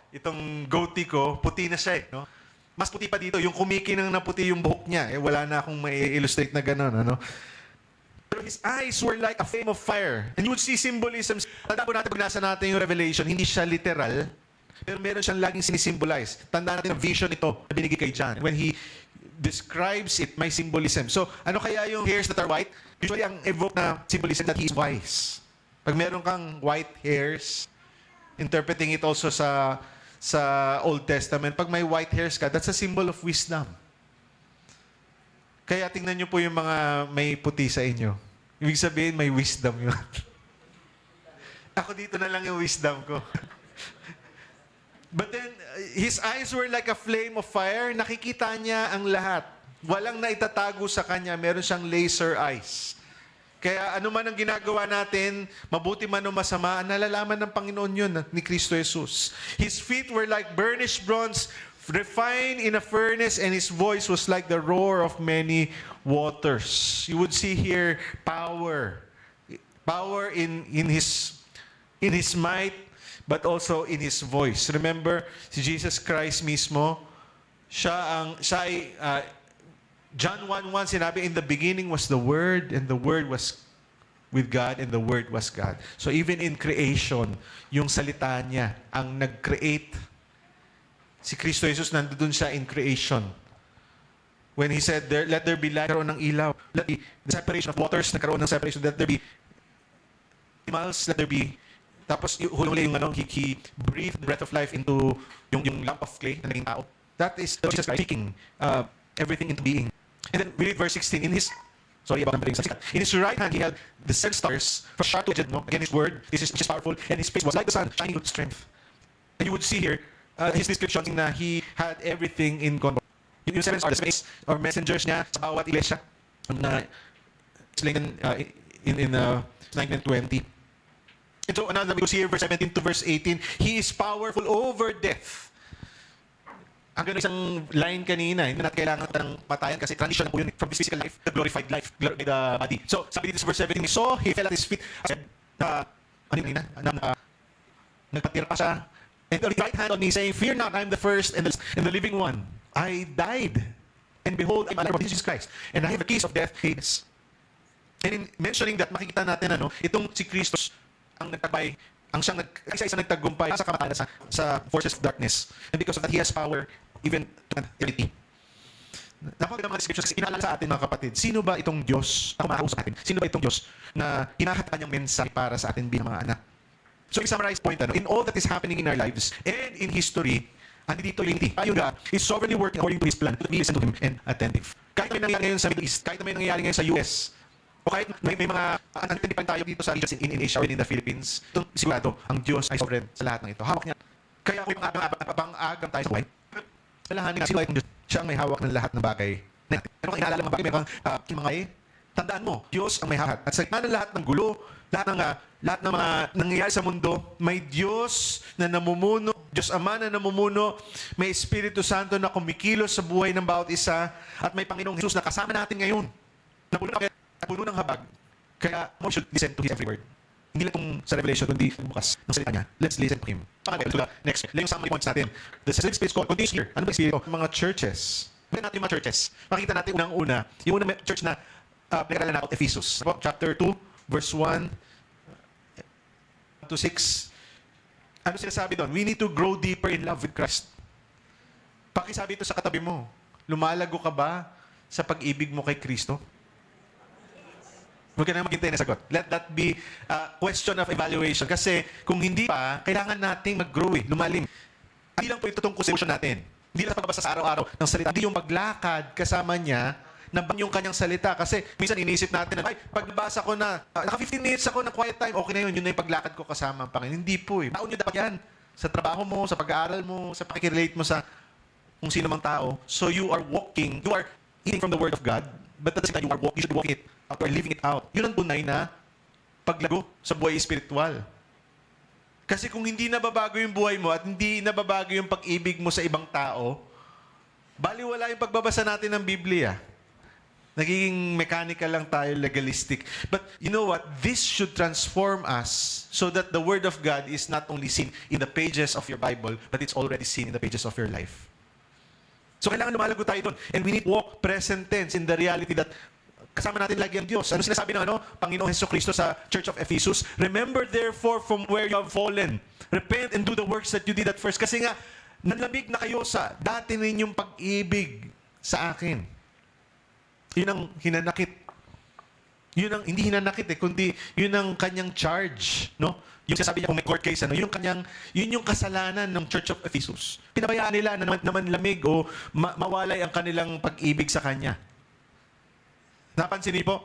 itong goatee ko, puti na siya eh, no? Mas puti pa dito, yung kumikinang na puti yung buhok niya, wala na akong mai-illustrate na gano'n, ano? Pero his eyes were like a flame of fire. And you would see symbolisms. Tandaan po natin pag nasa natin yung Revelation, hindi siya literal, pero meron siyang laging sinisimbolize. Tandaan natin ang vision ito na binigay kay John. When he describes it, may symbolism. So, ano kaya yung hairs that are white? Usually, ang evoke na symbolism that he is wise. Pag meron kang white hairs, interpreting it also sa Old Testament, pag may white hairs ka, that's a symbol of wisdom. Kaya tingnan nyo po yung mga may puti sa inyo. Ibig sabihin, may wisdom yun. Ako dito na lang yung wisdom ko. But then, his eyes were like a flame of fire. Nakikita niya ang lahat. Walang naitatago sa kanya. Meron siyang laser eyes. Kaya ano man ang ginagawa natin, mabuti man o masama, nalalaman ng Panginoon yun ni Kristo Jesus. His feet were like burnished bronze, refined in a furnace, and his voice was like the roar of many waters. You would see here power. Power in his in His might, but also in His voice. Remember, si Jesus Christ mismo, siya ay, John 1:1 sinabi, in the beginning was the Word, and the Word was with God, and the Word was God. So even in creation, yung salita niya, ang nag-create. Si Kristo Jesus, nandun siya in creation. When He said, let there be light, nagkaroon ng ilaw. The separation of waters, nagkaroon ng separation. Let there be animals, let there be. Tapos huli yung He breathed the breath of life into yung lump of clay na naging tao. That is Jesus Christ speaking everything into being. And then we read verse 16. In His right hand He held the 7 stars from sharp to edged. Again, His word, this is powerful, and His face was like the sun, shining with strength. And you would see here His description na He had everything in control. Yung 7 stars, the space or messengers niya sa bawat iglesia na explained in 19 and 20. And so another, we will see here verse 17 to verse 18, He is powerful over death. Ang ganun isang line kanina, hindi natin kailangan ng patayan kasi transition na po yun from this physical life to glorified life, glorified body. So, sabi dito sa verse 17, He saw, He fell at His feet, said, nagpatira pa siya, and the right hand on me, saying, fear not, I am the first and the living one. I died, and behold, I am alive, Jesus Christ, and I have the keys of death, Hades. And in mentioning that, makikita natin, itong si Kristo, ang nagtagbay, ang siyang isa nagtagumpay sa kamatayan sa forces of darkness. And because of that, He has power even to eternity. Napakaganda mga descriptions kasi inaalala sa atin mga kapatid, sino ba itong Diyos na kumahaw sa atin? Sino ba itong Diyos na hinahatakan niyang mensahe para sa atin bilang mga anak? So, i-summarize point, in all that is happening in our lives and in history, andito yung unity. Ayun nga, is sovereignly working according to His plan to be listen to Him and attentive. Kahit may nangyayari ngayon sa Middle East, kahit may nangyayari ngayon sa US, o kahit may mga unintended tayo dito sa regions in Asia or in the Philippines, itong sigurado, ang Diyos ay sovereign sa lahat ng ito. Hawak niya. Kaya kung abang-agam tayo sa buhay, alahanin nga, sino ay itong Diyos? Siya ang may hawak ng lahat ng bagay. Ano kang inaalala mga bagay? May mga tandaan mo, Diyos ang may hawak. At sa gitna ng lahat ng gulo, lahat ng mga nangyayari sa mundo, may Diyos na namumuno, Diyos Ama na namumuno, may Espiritu Santo na kumikilos sa buhay ng bawat isa, at may Panginoong Jesus na kasama natin ngayon. Na puno ng habag. Kaya we should listen to His every word. Hindi lang itong sa Revelation, kundi bukas ng salita niya. Let's listen to Him. Next, yung summary points natin. The Sacred Spirit called continuous here. Ano ba Spirit? Mga churches. Tignan natin yung mga churches. Makita natin unang-una. Yung unang church na pinag-aralan natin, Ephesus. Chapter 2, verse 1 to 6. Ano sinasabi doon? We need to grow deeper in love with Christ. Pakisabi ito sa katabi mo. Lumalago ka ba sa pag-ibig mo kay Kristo? Huwag ka na maghintay na sagot. Let that be a question of evaluation. Kasi kung hindi pa, kailangan nating mag-grow lumalim. Hindi lang po ito tungkol sa emotion natin. Hindi lang pagbabasa sa araw-araw ng salita. Hindi yung maglakad kasama niya na yung kanyang salita. Kasi minsan iniisip natin na, pagbabasa ko na, naka 15 minutes ako ng quiet time, okay na yun na yung paglakad ko kasama ang Panginoon. Hindi po Baon nyo dapat yan. Sa trabaho mo, sa pag-aaral mo, sa pakikirelate mo sa kung sino mang tao. So you are eating from the Word of God, but at the same time, you should be walking it out or living it out. Yun ang tunay na paglago sa buhay espiritual. Kasi kung hindi nababago yung buhay mo at hindi nababago yung pag-ibig mo sa ibang tao, baliwala yung pagbabasa natin ng Biblia. Nagiging mechanical lang tayo, legalistic. But you know what? This should transform us so that the Word of God is not only seen in the pages of your Bible, but it's already seen in the pages of your life. So kailangan lumalago tayo doon. And we need to walk present tense in the reality that kasama natin lagi ang Diyos. Ano sinasabi ng Panginoong Jesucristo sa Church of Ephesus? Remember therefore from where you have fallen. Repent and do the works that you did at first. Kasi nga, nalamig na kayo sa dati ninyong pag-ibig sa akin. Yun ang hinanakit. Yun ang, hindi hinanakit kundi yun ang kanyang charge. No? Yung sinasabi niya kung may court case, yun yung kasalanan ng Church of Ephesus. Pinabayaan nila na naman lamig o mawalay ang kanilang pag-ibig sa kanya. Napansin niyo po,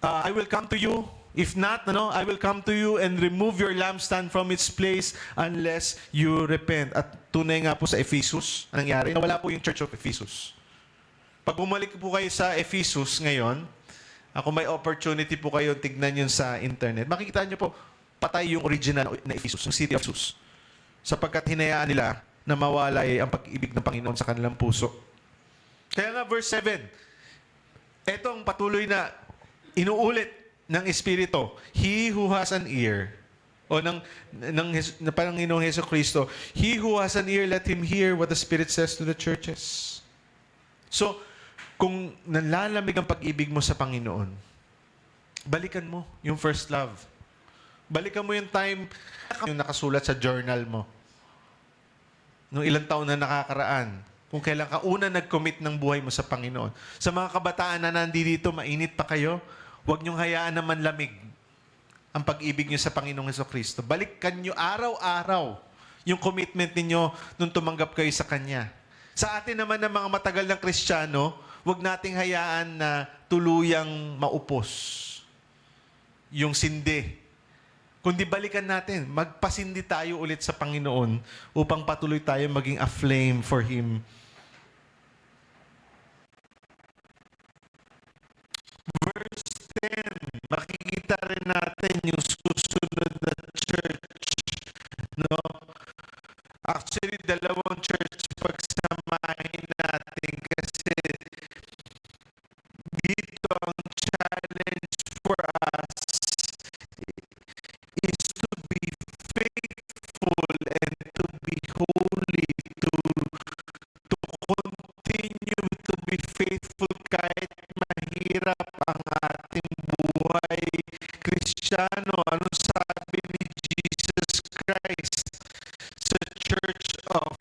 I will come to you. If not, I will come to you and remove your lampstand from its place unless you repent. At tunay nga po sa Ephesus, anong nangyari? Nawala po yung Church of Ephesus. Pag bumalik po kayo sa Ephesus ngayon, kung may opportunity po kayo tignan yun sa internet, makikita niyo po, patay yung original na Ephesus, yung city of Ephesus. Sapagkat hinayaan nila na mawalay ang pag-ibig ng Panginoon sa kanilang puso. Kaya nga verse 7, etong patuloy na inuulit ng Espiritu, he who has an ear, O ng Panginoong Heso Kristo, He who has an ear, let him hear what the Spirit says to the churches. So, kung nalalamig ang pag-ibig mo sa Panginoon, balikan mo yung first love. Balikan mo yung time yung nakasulat sa journal mo. Nung ilang taon na nakakaraan. Kung kailan ka una nag-commit ng buhay mo sa Panginoon. Sa mga kabataan na nandito, mainit pa kayo, huwag niyong hayaan na manlamig ang pag-ibig niyo sa Panginoong Hesukristo. Balikan niyo araw-araw yung commitment ninyo nung tumanggap kayo sa Kanya. Sa atin naman ng mga matagal ng Kristiyano, huwag nating hayaan na tuluyang maupos yung sindi. Kundi balikan natin, magpasindi tayo ulit sa Panginoon upang patuloy tayo maging aflame for Him. Verse 10, makikita rin natin yung susunod na church. No? Actually, dalawang church pagsamahin natin kasi dito ang challenge for us is to be faithful and to be holy, to continue to be faithful kahit mahirap ang ating buhay Kristiyano. Ano sabi ni Jesus Christ sa Church of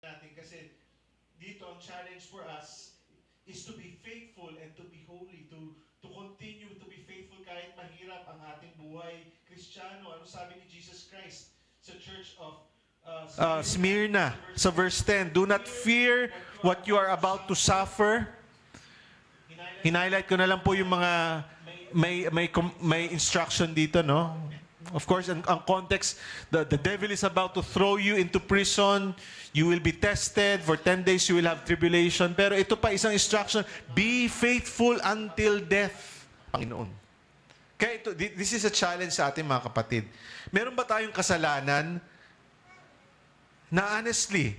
natin kasi dito ang challenge for us is to be faithful and to be holy, to continue to be faithful kahit mahirap ang ating buhay Kristiyano. Ano sabi ni Jesus Christ sa Church of Smyrna sa verse 10? Do not fear what you are about to suffer. Hinighlight ko na lang po yung mga may instruction dito, no? Of course, ang context, the devil is about to throw you into prison. You will be tested. For 10 days, you will have tribulation. Pero ito pa, isang instruction, be faithful until death, Panginoon. Kaya ito, this is a challenge sa ating mga kapatid. Meron ba tayong kasalanan na honestly,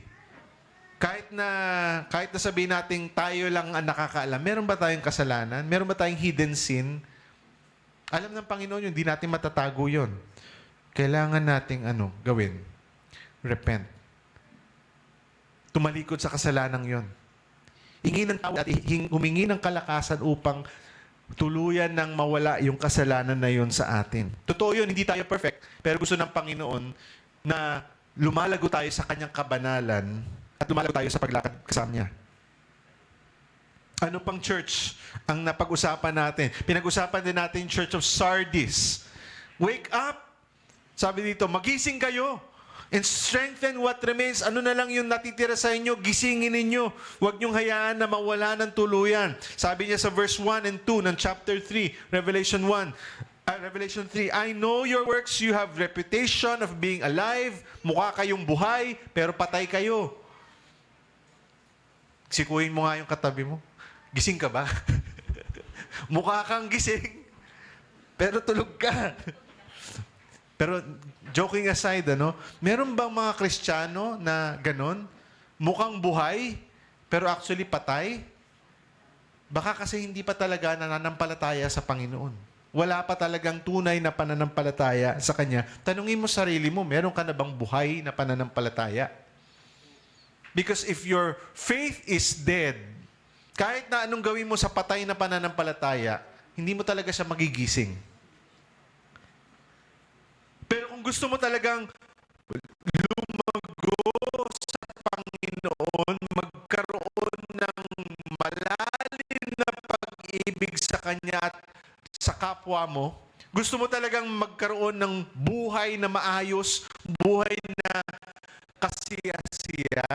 kahit na sabihin natin tayo lang ang nakakaalam, meron ba tayong kasalanan? Meron ba tayong hidden sin? Alam ng Panginoon yun, hindi natin matatago yun. Kailangan nating gawin? Repent. Tumalikod sa kasalanang yun. Hingi ng tawad at humingi ng kalakasan upang tuluyan ng mawala yung kasalanan na yun sa atin. Totoo yun, hindi tayo perfect, pero gusto ng Panginoon na lumalago tayo sa kanyang kabanalan at lumalago tayo sa paglakad kasama niya. Ano pang church ang napag-usapan natin? Pinag-usapan din natin Church of Sardis. Wake up! Sabi dito, magising kayo and strengthen what remains. Ano na lang yung natitira sa inyo, gisingin ninyo. Huwag niyong hayaan na mawala ng tuluyan. Sabi niya sa verse 1 and 2 ng chapter 3, Revelation 3, I know your works, you have reputation of being alive. Mukha kayong buhay, pero patay kayo. Sikuhin mo nga yung katabi mo. Gising ka ba? Mukha kang gising, pero tulog ka. Pero joking aside, meron bang mga Kristiyano na ganon? Mukhang buhay, pero actually patay? Baka kasi hindi pa talaga nananampalataya sa Panginoon. Wala pa talagang tunay na pananampalataya sa Kanya. Tanungin mo sarili mo, meron ka na bang buhay na pananampalataya? Because if your faith is dead, kahit na anong gawin mo sa patay na pananampalataya, hindi mo talaga siya magigising. Pero kung gusto mo talagang lumago sa Panginoon, magkaroon ng malalim na pag-ibig sa Kanya at sa kapwa mo, gusto mo talagang magkaroon ng buhay na maayos, buhay na kasiya-siya,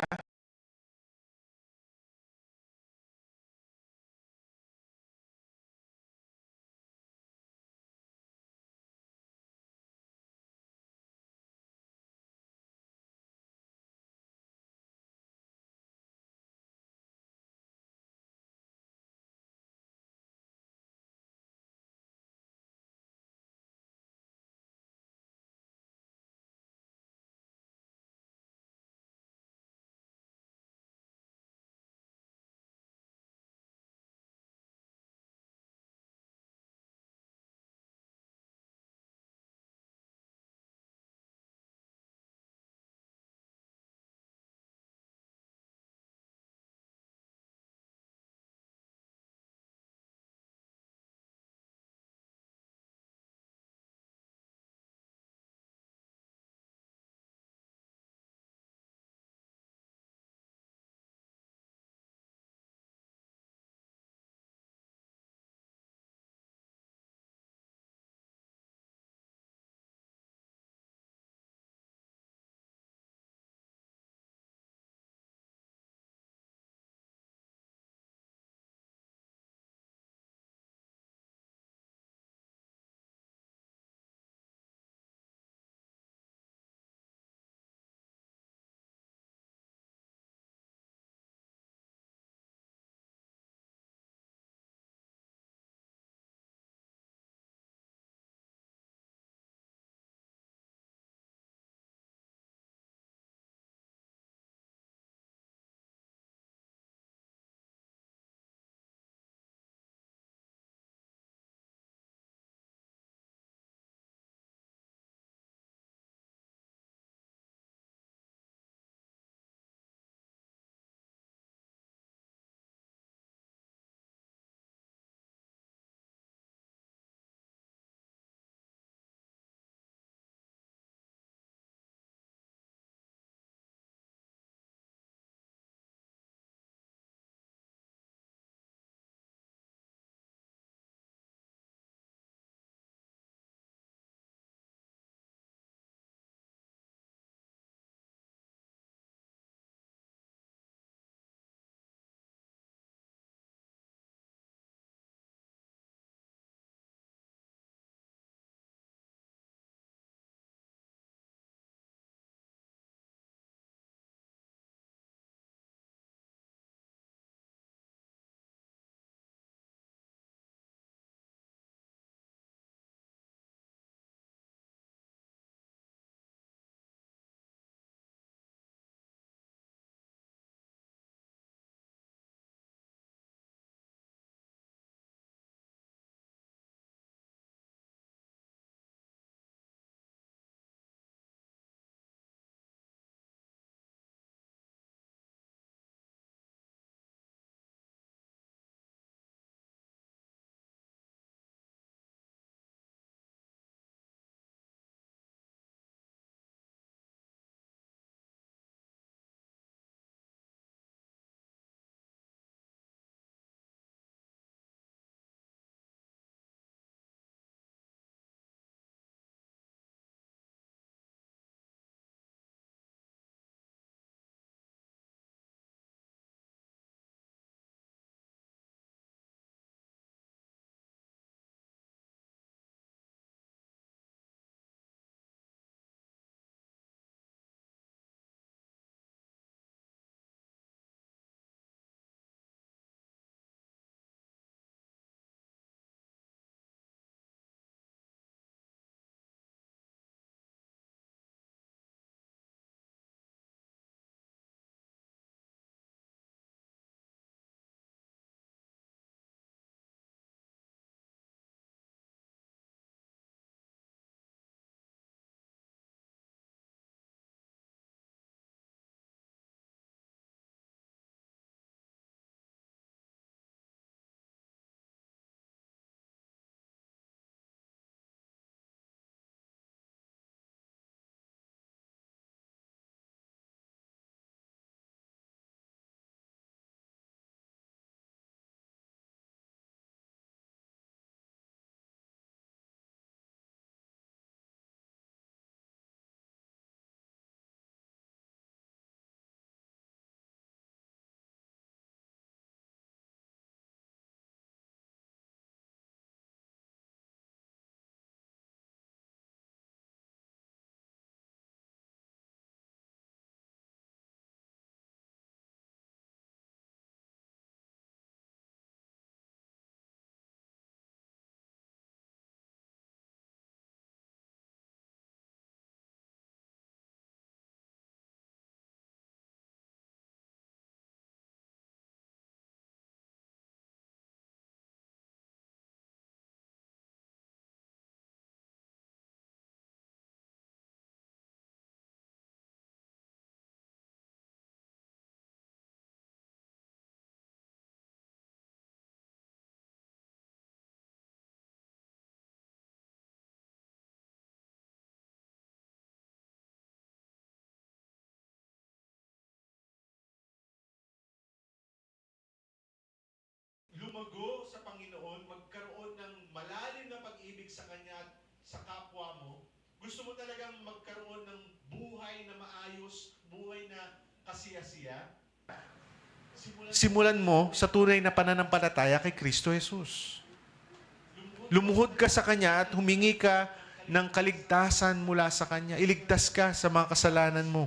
Panginoon, magkaroon ng malalim na pag-ibig sa Kanya at sa kapwa mo, gusto mo talagang magkaroon ng buhay na maayos, buhay na kasiyasiya, simulan mo sa tunay na pananampalataya kay Kristo Jesus. Lumuhod ka sa Kanya at humingi ka ng kaligtasan mula sa Kanya. Iligtas ka sa mga kasalanan mo.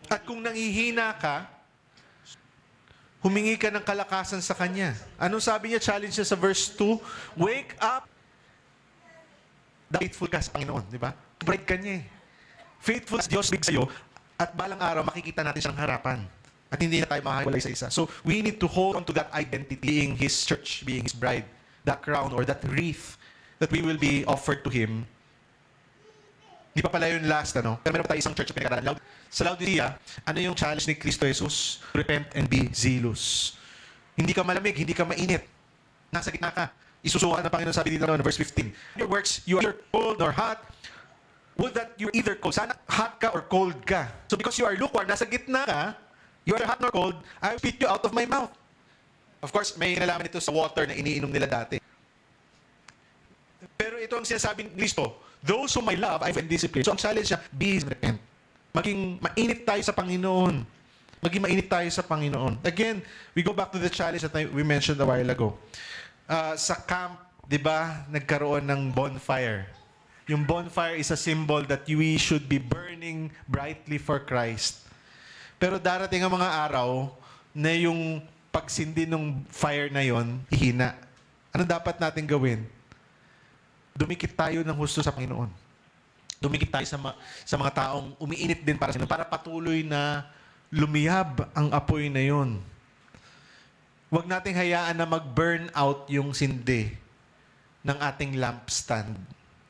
At kung nangihina ka, humingi ka ng kalakasan sa Kanya. Anong sabi niya? Challenge niya sa verse 2. Wake up! Faithful ka sa Panginoon, di ba? Bride ka niya eh. Faithful sa Diyos big sa'yo at balang araw makikita natin siyang harapan. At hindi na tayo makahiwalay sa isa. So, we need to hold on to that identity, being His church, being His bride. That crown or that wreath that we will be offered to Him. Hindi pa pala yun last, ano? Pero meron pa tayo isang church na pinag-aralan. Sa Laodicea, ano yung challenge ni Kristo Jesus? Repent and be zealous. Hindi ka malamig, hindi ka mainit. Nasa gitna ka. Isusuka ng Panginoon, sabi dito no, verse 15. Your works, you are either cold or hot. Would that you're either cold. Sana hot ka or cold ka. So because you are lukewarm, nasa gitna ka, you are hot nor cold, I will spit you out of my mouth. Of course, may kinalaman ito sa water na iniinom nila dati. Pero ito ang sinasabi ni Kristo, those whom I love, I will discipline. So ang challenge niya, be repent. Maging mainit tayo sa Panginoon. Maging mainit tayo sa Panginoon. Again, we go back to the challenge that we mentioned a while ago. Sa camp, di ba, nagkaroon ng bonfire. Yung bonfire is a symbol that we should be burning brightly for Christ. Pero darating ang mga araw na yung pagsindi ng fire na yon, hihina. Ano dapat natin gawin? Dumikit tayo ng husto sa Panginoon. Dumikit tayo sa mga taong umiinit din para sa Panginoon, para patuloy na lumiyab ang apoy na yon. Huwag nating hayaan na mag-burn out yung sindi ng ating lampstand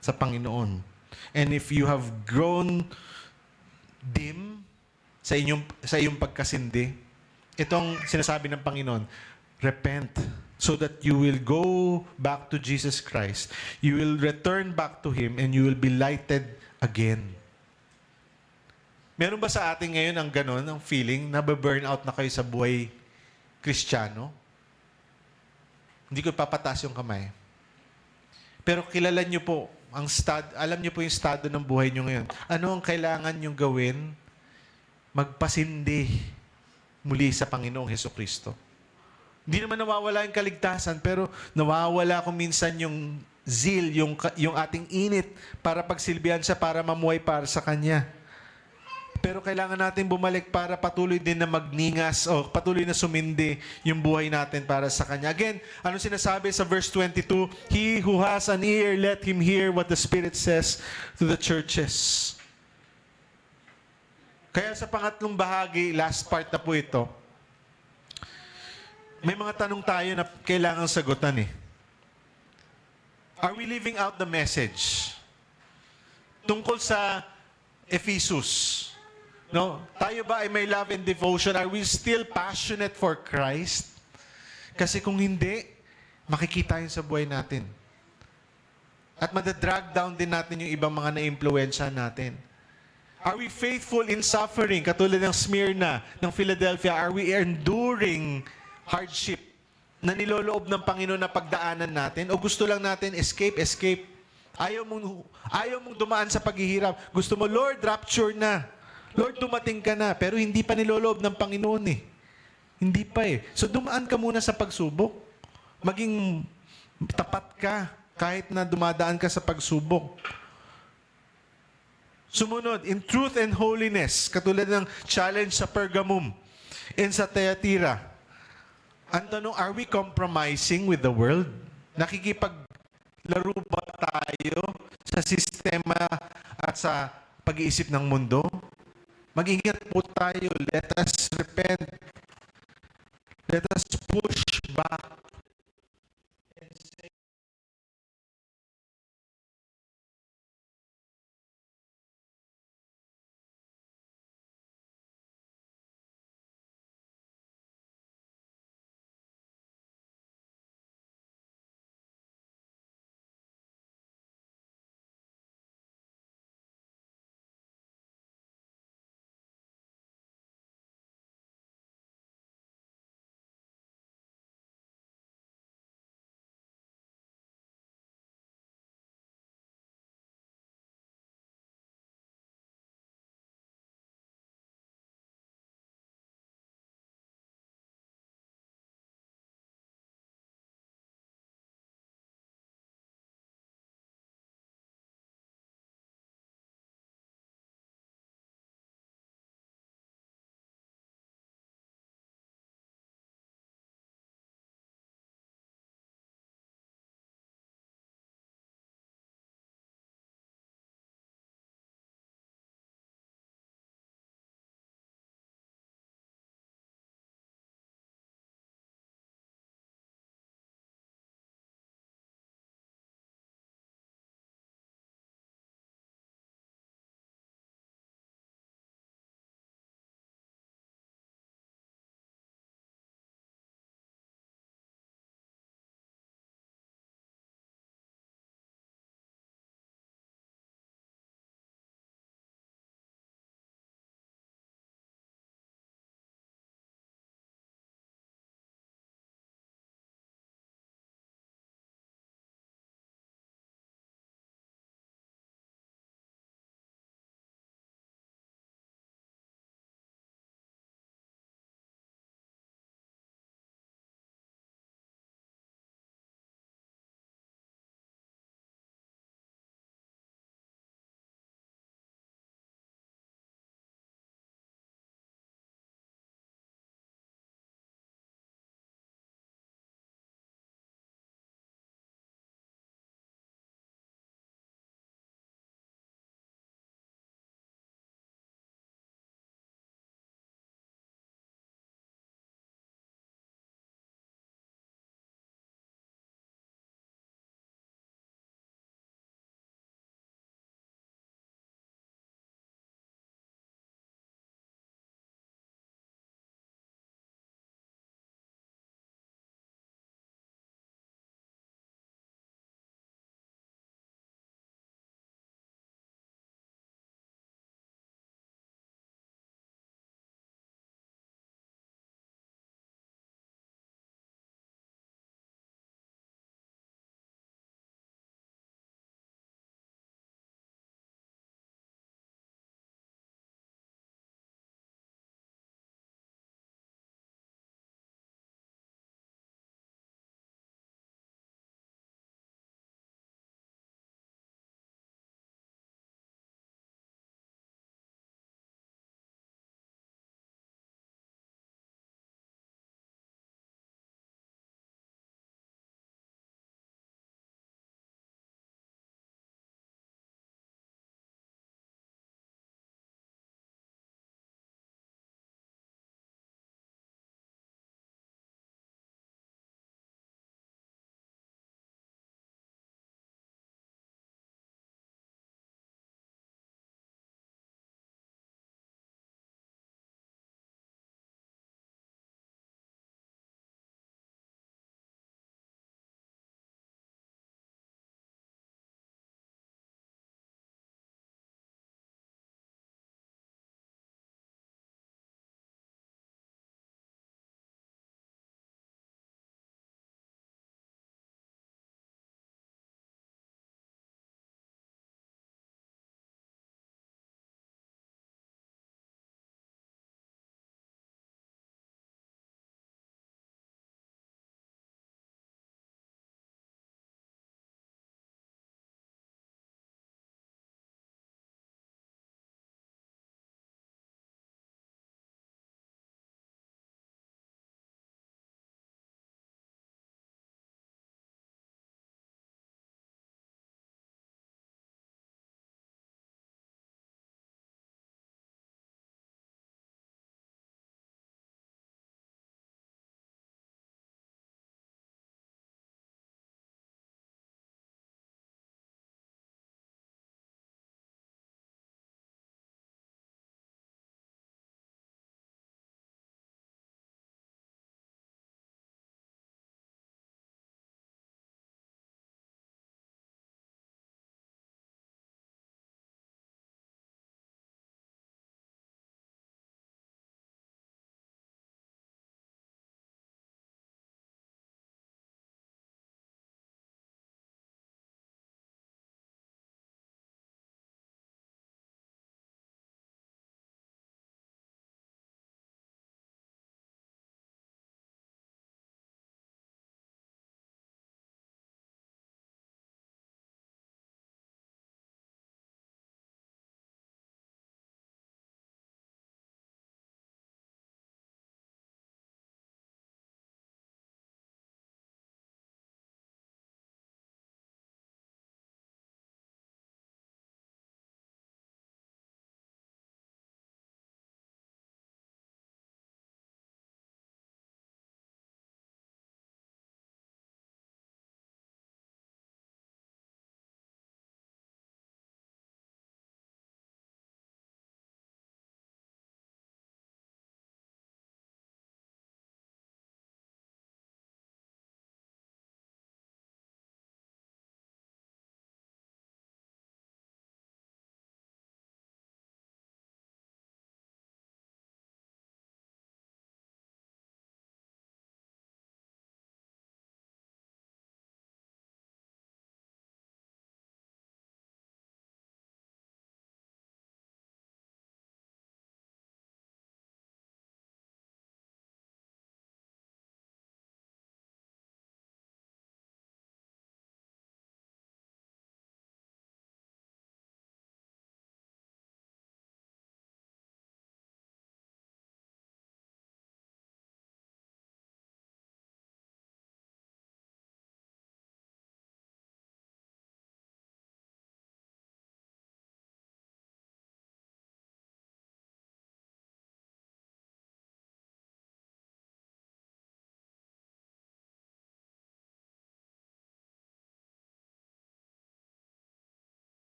sa Panginoon. And if you have grown dim sa iyong pagkasindi, itong sinasabi ng Panginoon, repent so that you will go back to Jesus Christ. You will return back to Him and you will be lighted again. Meron ba sa atin ngayon ang ganon, ang feeling na burn out na kayo sa buhay Kristiyano? Hindi ko papataas yung kamay. Pero kilala niyo po, alam niyo po yung estado ng buhay niyo ngayon. Ano ang kailangan niyong gawin? Magpasindi muli sa Panginoong Hesukristo. Hindi naman nawawala yung kaligtasan, pero nawawala kung minsan yung zeal, yung ating init para pagsilbihan siya, para mamuhay para sa Kanya. Pero kailangan natin bumalik para patuloy din na magningas o patuloy na sumindi yung buhay natin para sa Kanya. Again, ano sinasabi sa verse 22? He who has an ear, let him hear what the Spirit says to the churches. Kaya sa pangatlong bahagi, last part na po ito, may mga tanong tayo na kailangan sagutan eh. Are we living out the message? Tungkol sa Ephesus, no? Tayo ba ay may love and devotion? Are we still passionate for Christ? Kasi kung hindi, makikita yun sa buhay natin. At madadrag down din natin yung ibang mga na-impluensya natin. Are we faithful in suffering? Katulad ng Smyrna, ng Philadelphia, are we enduring hardship na niloloob ng Panginoon na pagdaanan natin? O gusto lang natin escape? Ayaw mong dumaan sa paghihirap. Gusto mo, Lord, rapture na. Lord, dumating ka na. Pero hindi pa niloloob ng Panginoon eh. Hindi pa eh. So dumaan ka muna sa pagsubok. Maging tapat ka kahit na dumadaan ka sa pagsubok. Sumunod, in truth and holiness, katulad ng challenge sa Pergamum and sa Thyatira. Ang tanong, are we compromising with the world? Nakikipaglaro ba tayo sa sistema at sa pag-iisip ng mundo? Mag-ingat po tayo. Let us repent. Let us push back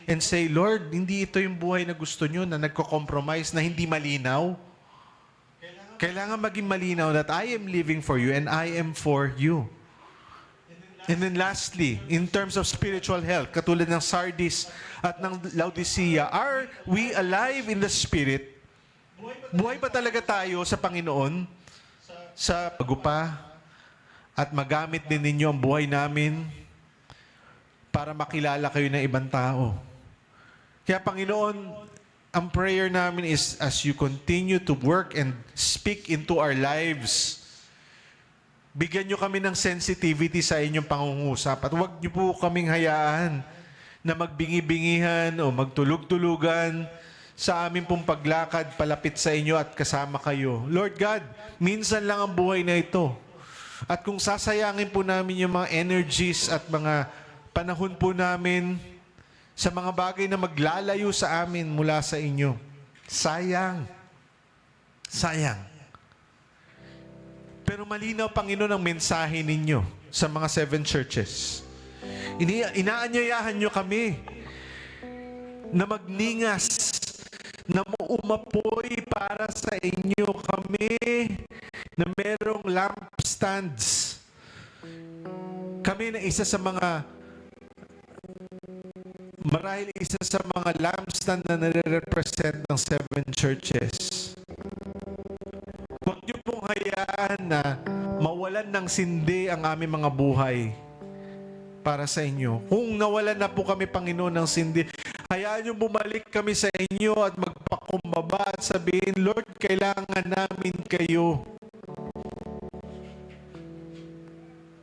and say, Lord, hindi ito yung buhay na gusto nyo, na nagko-compromise, na hindi malinaw. Kailangan maging malinaw that I am living for you and I am for you. And then lastly, in terms of spiritual health, katulad ng Sardis at ng Laodicea, are we alive in the Spirit? Buhay ba talaga tayo sa Panginoon? Sa pagupa? At magamit din ninyo ang buhay namin para makilala kayo ng ibang tao. Kaya Panginoon, ang prayer namin is as you continue to work and speak into our lives, bigyan nyo kami ng sensitivity sa inyong pangungusap at huwag nyo po kaming hayaan na magbingi-bingihan o magtulog-tulugan sa aming pong paglakad palapit sa inyo at kasama kayo. Lord God, minsan lang ang buhay na ito. At kung sasayangin po namin yung mga energies at mga panahon po namin sa mga bagay na maglalayo sa amin mula sa inyo, sayang. Sayang. Pero malinaw, Panginoon, ang mensahe ninyo sa mga 7 churches. Inaanyayahan nyo kami na magningas, na umapoy para sa inyo kami, na merong lampstands. Kami na isa sa mga, marahil isa sa mga lampstand na nare-represent ng 7 churches. Huwag niyo pong hayaan na mawalan ng sindi ang aming mga buhay para sa inyo. Kung nawalan na po kami, Panginoon, ng sindi, hayaan niyo bumalik kami sa inyo at magpakumbaba at sabihin, Lord, kailangan namin kayo.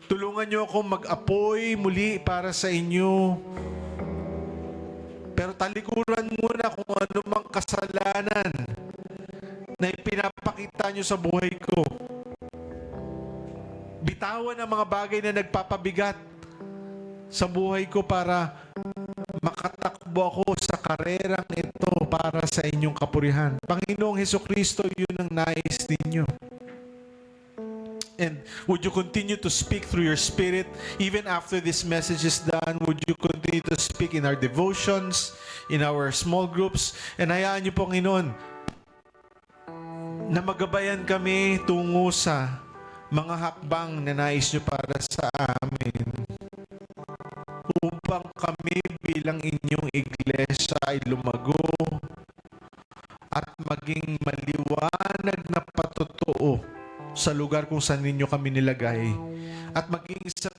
Tulungan niyo akong mag-apoy muli para sa inyo. Pero talikuran muna kung ano mang kasalanan na ipinapakita nyo sa buhay ko. Bitawan ang mga bagay na nagpapabigat sa buhay ko para makatakbo ako sa karerang ito para sa inyong kapurihan. Panginoong Hesukristo, yun ang nais ninyo. And would you continue to speak through your Spirit even after this message is done? Would you continue to speak in our devotions, in our small groups? And hayaan niyo, Panginoon, na magabayan kami tungo sa mga hakbang na nais niyo para sa amin upang kami bilang inyong iglesia ay lumago at maging maliwanag na patotoo sa lugar kung saan ninyo kami nilagay at maging isa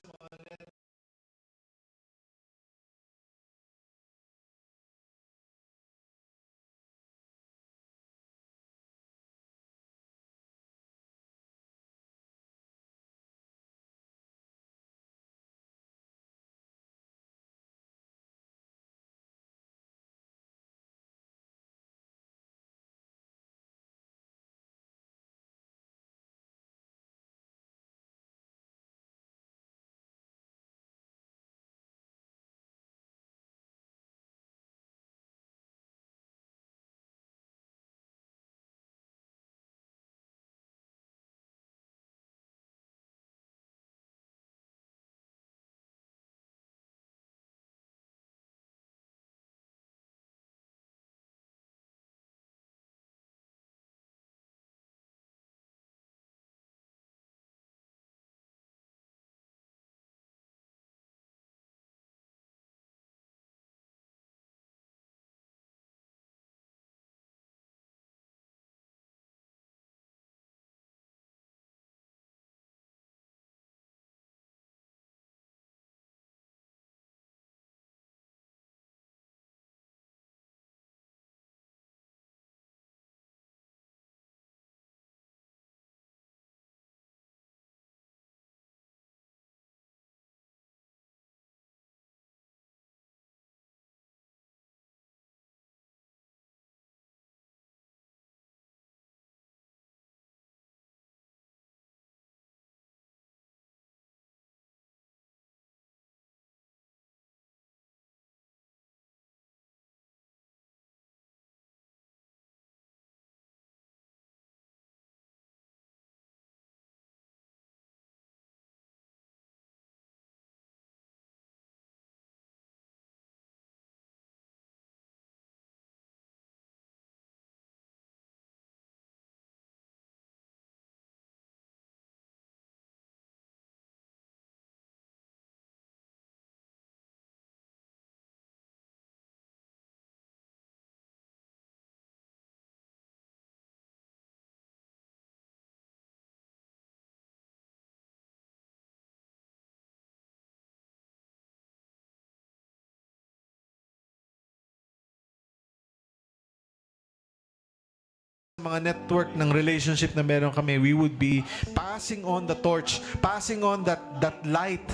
mga network ng relationship na meron kami, we would be passing on the torch, passing on that light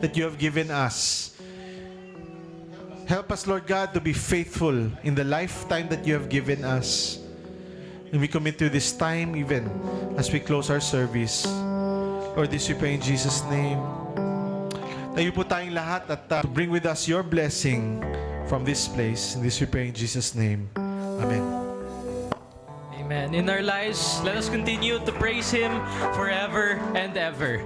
that you have given us. Help us, Lord God, to be faithful in the lifetime that you have given us. And we commit to this time even as we close our service. Lord, this we pray in Jesus' name. Tayo po tayong lahat at to bring with us your blessing from this place. And this we pray in Jesus' name. Amen. Amen. In our lives, let us continue to praise Him forever and ever.